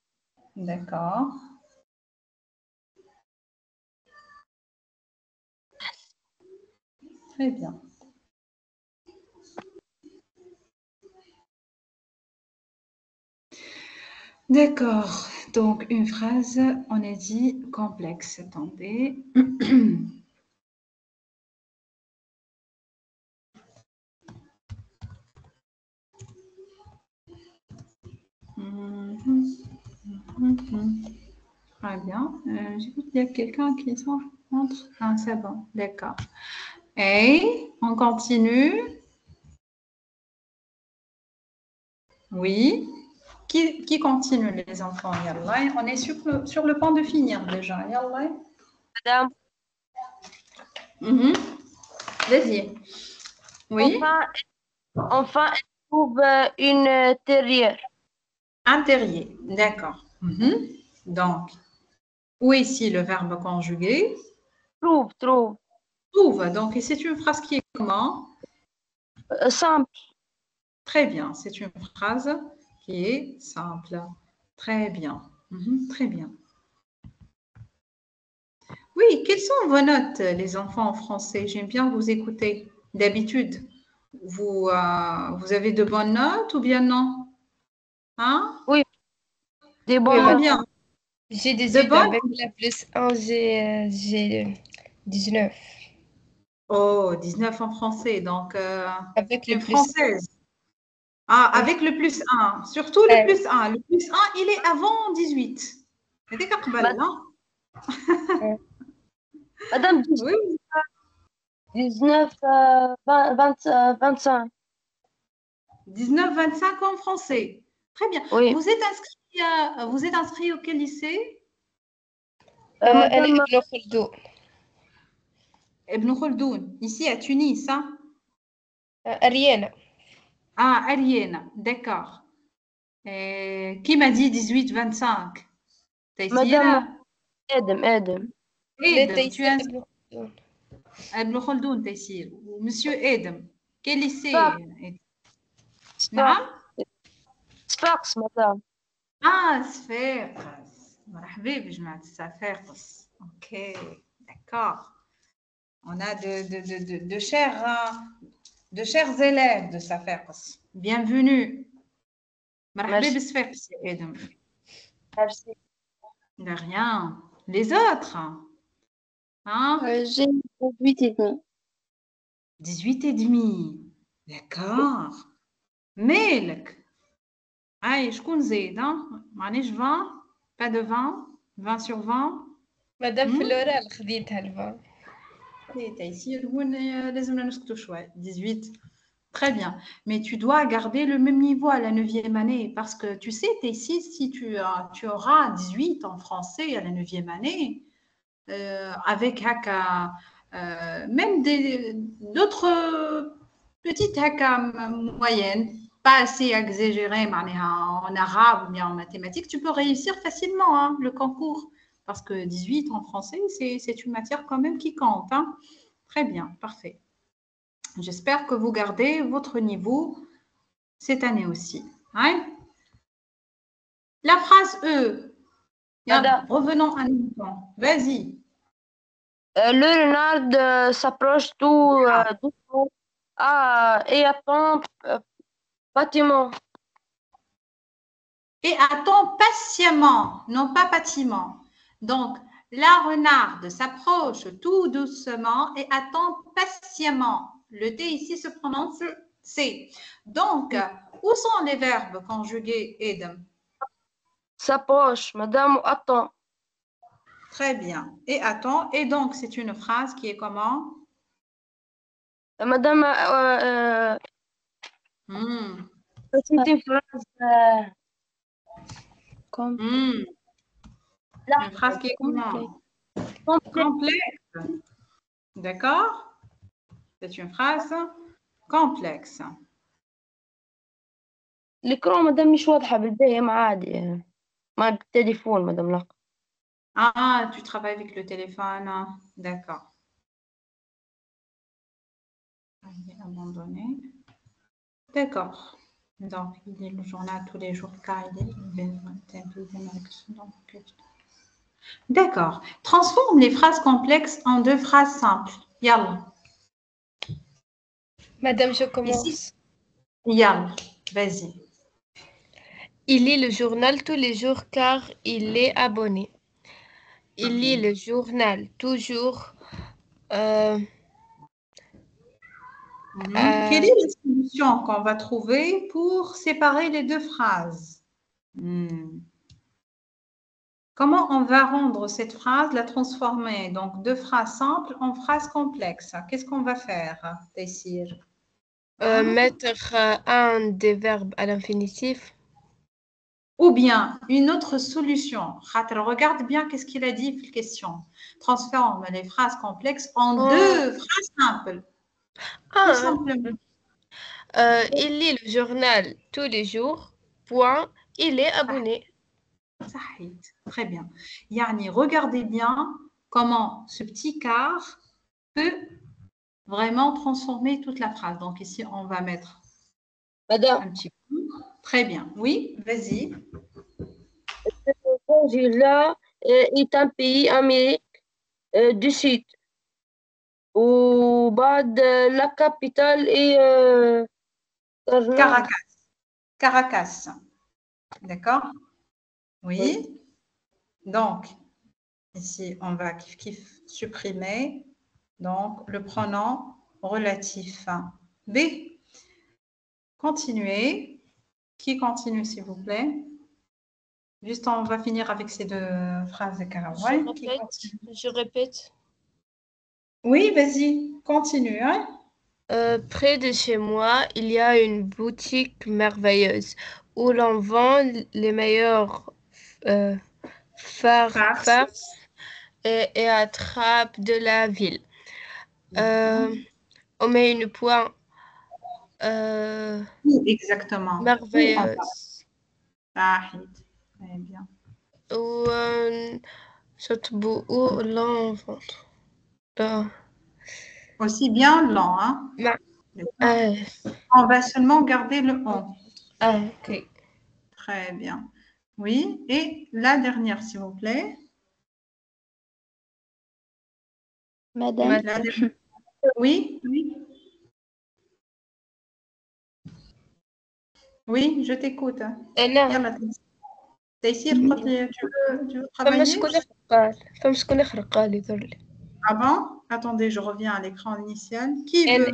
D'accord. Très bien. D'accord. Donc, une phrase, on a dit complexe. Attendez. Très bien. J'écoute, il y a quelqu'un qui entre. Ah, c'est bon. D'accord. Et on continue. Oui. Qui continue, les enfants? Yallah. On est sur le point de finir déjà. Yallah. Madame, Mhm. Vas-y. Oui. enfin, elle trouve une terrière. Un terrier. D'accord. Mhm. Donc, où est ici le verbe conjugué? Trouve. Trouve. Donc, et c'est une phrase qui est comment? Simple. Très bien. C'est une phrase qui est simple. Très bien. Mhm. Très bien. Oui, quelles sont vos notes, les enfants en français? J'aime bien vous écouter. D'habitude, vous avez de bonnes notes ou bien non? Hein? Oui, des Oui, bonnes notes. Combien? madame. J'ai De 18 bonnes? avec la plus 1, j'ai 19. Oh, 19 en français, donc Avec le une plus. française. Ah, Oui. avec le plus 1, surtout le plus 1. Le plus 1, il est avant 18. C'était قبل, non? Madame, Oui. 19, 25. 19, 25 en français. Très bien. Oui. Vous êtes inscrit auquel lycée? أنا Madame, ابن خلدون. Ibn Khaldoun, ici à Tunis, hein? أريانا. Ah, Ariane, d'accord. Qui m'a dit 18, 25? Madame Taïsira? Adam. لا Edem, tu تيسير es ابن خلدون. Ibn Khaldoun, Taïsir. Monsieur Edem, quel lycée? Sfax, نعم؟ Sfax, madame. Ah, Sfax. مرحبا بجماعة الصفاقس. Ok, d'accord. On a de chers élèves de Safeqs. Bienvenue. مرحبا Merci. بصفاقس يا آدم. Merci. De rien. Les autres, hein? J'ai 18 et demi. 18 et demi. D'accord. مالك؟ أي شكون زيد؟ معناش 20 pas de 20 20 sur 20. مادام في الأورال خديتها الفا. تيسير هون لازمنا نسكتوا شوي. 18. Très bien. Mais tu dois garder le même niveau à la 9e année parce que tu sais, Taïsir, si tu auras 18 en français à la 9e année, avec haka, même d'autres petites haka moyennes, pas assez exagérées en arabe ou bien en mathématiques, tu peux réussir facilement hein, le concours. Parce que 18 en français, c'est une matière quand même qui compte. Hein. Très bien, parfait. J'espère que vous gardez votre niveau cette année aussi. Hein? La phrase E. Madame. Revenons à nouveau. Vas-y. Le renard s'approche tout doucement et attend patiemment. Et attend patiemment, non pas patiemment. Donc, la renarde s'approche tout doucement et attend patiemment. Le T ici se prononce C. Donc, où sont les verbes conjugués, Edem? S'approche, madame, attend. Très bien. Et attend. Et donc, c'est une phrase qui est comment? Madame, c'est une phrase Comme Une phrase qui est comment? Complexe. D'accord? C'est une phrase complexe. الكرو مدام مش واضحة بالباهي ما عادي ما بالتليفون مدام لا. Ah, tu travailles avec le téléphone. D'accord. Abandonné. D'accord. Donc, il est le journal tous les jours car il est D'accord. Transforme les phrases complexes en deux phrases simples. Yalla. Madame, je commence. Ici. Yalla. Vas-y. Il lit le journal tous les jours car il est abonné. Il lit le journal toujours. Quelle est la solution qu'on va trouver pour séparer les deux phrases? Comment on va rendre cette phrase, la transformer donc deux phrases simples en phrases complexes? Qu'est-ce qu'on va faire, Taïsir? Mettre un des verbes à l'infinitif. Ou bien une autre solution. Regarde bien qu'est-ce qu'il a dit la question. Transforme les phrases complexes en deux phrases simples. Tout simplement. Il lit le journal tous les jours. Point. Il est abonné. صحيت. Très bien. Yani, regardez bien comment ce petit quart peut vraiment transformer toute la phrase. Donc ici, on va mettre Madame, un petit peu. Très bien. Oui, vas-y. Venezuela est un pays Amérique du Sud. وبعد la capitale est Caracas. Caracas. D'accord? Oui. Donc, ici, on va supprimer Donc, le pronom relatif. B. Continuez. Qui continue, s'il vous plaît? Juste, on va finir avec ces deux phrases de Karawai. Je répète. Oui, vas-y, continue. Hein? Près de chez moi, il y a une boutique merveilleuse où l'on vend les meilleurs farces et attrapes de la ville. On met une poire Exactement. merveilleuse. Très bien. Ou où l'on vend. Aussi bien lent. Hein? On va seulement garder le on. Ok. Très bien. Oui, et la dernière, s'il vous plaît. Madame. Oui, oui. Oui, je t'écoute. Taïsir, tu veux travailler? Avant, attendez, je reviens à l'écran initial. Qui veut?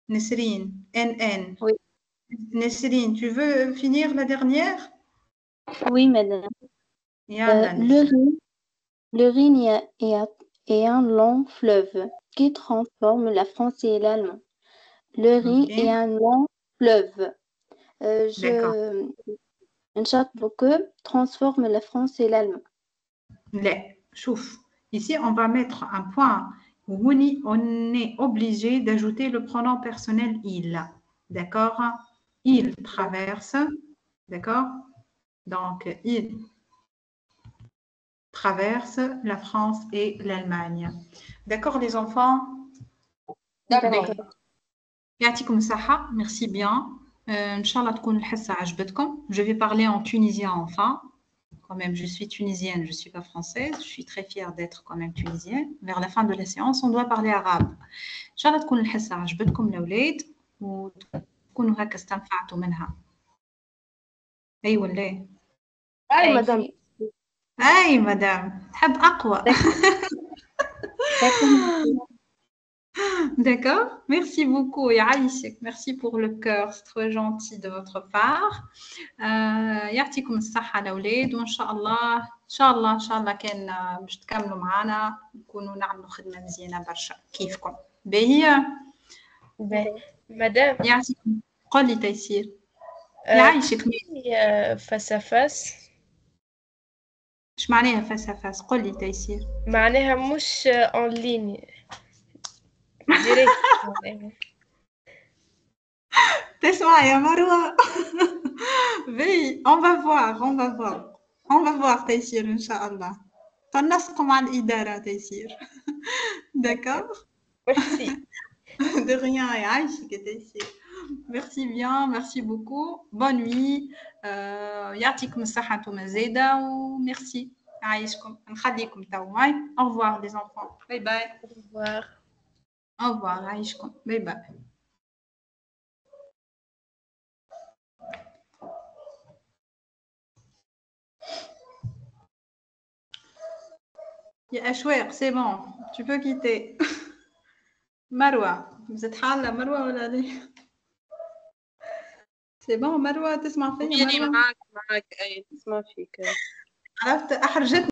Nesrine. NN. Oui. Nesrine, tu veux finir la dernière? Oui, madame. Le Rhin est un long fleuve qui transforme la France et l'Allemagne. Le Rhin est un long fleuve. Que transforme la France et l'Allemagne. Chouf. Ici, on va mettre un point où on est obligé d'ajouter le pronom personnel il. D'accord? Il traverse. D'accord? Donc, il traverse la France et l'Allemagne. D'accord, les enfants? D'accord. يعطيكم الصحة. Merci bien. إن شاء الله تكون الحصة عجبتكم. Je vais parler en tunisien enfin. Quand même, je suis tunisienne, je ne suis pas française. Je suis très fière d'être quand même tunisienne. Vers la fin de la séance, on doit parler arabe. إن شاء الله تكون الحصة عجبتكم الأولاد وتكونوا هكا استنفعتوا منها. أي ولا؟ أي مدام. أي مدام. تحب أقوى. D'accord, merci beaucoup et Aïchek, merci pour le cœur, c'est trop gentil de votre part. يعطيكم الصحة الأولاد وإن شاء الله إن شاء الله كان باش تكملوا معنا نكونوا نعملوا خدمة مزيانة برشا كيفكم. باهية؟ مدام يعطيكم. قل لي تيسير. يعيشك. فاس فاس. إيش معناها فاس فاس؟ قل لي تيسير. معناها مش اون لين. تسمع يا مروة. Oui, on va voir تيسير إن شاء الله. تنسق مع الإدارة تيسير. D'accord. Merci. De rien, et Aïchik تيسير. Merci bien, merci beaucoup. Bonne nuit. يعطيكم الصحة انتم زايدة وميرسي. عايشكم. نخليكم تو. Au revoir les enfants. Bye bye. Au revoir. Au revoir. عايشكم. Bye bye. يا أشواق, c'est bon. Tu peux quitter. مروة. vous êtes حالة مروة ولا ليه؟ c'est bon مروة تسمع فيا مروة؟ معك أي تسمع فيك. عرفت أحرجتني.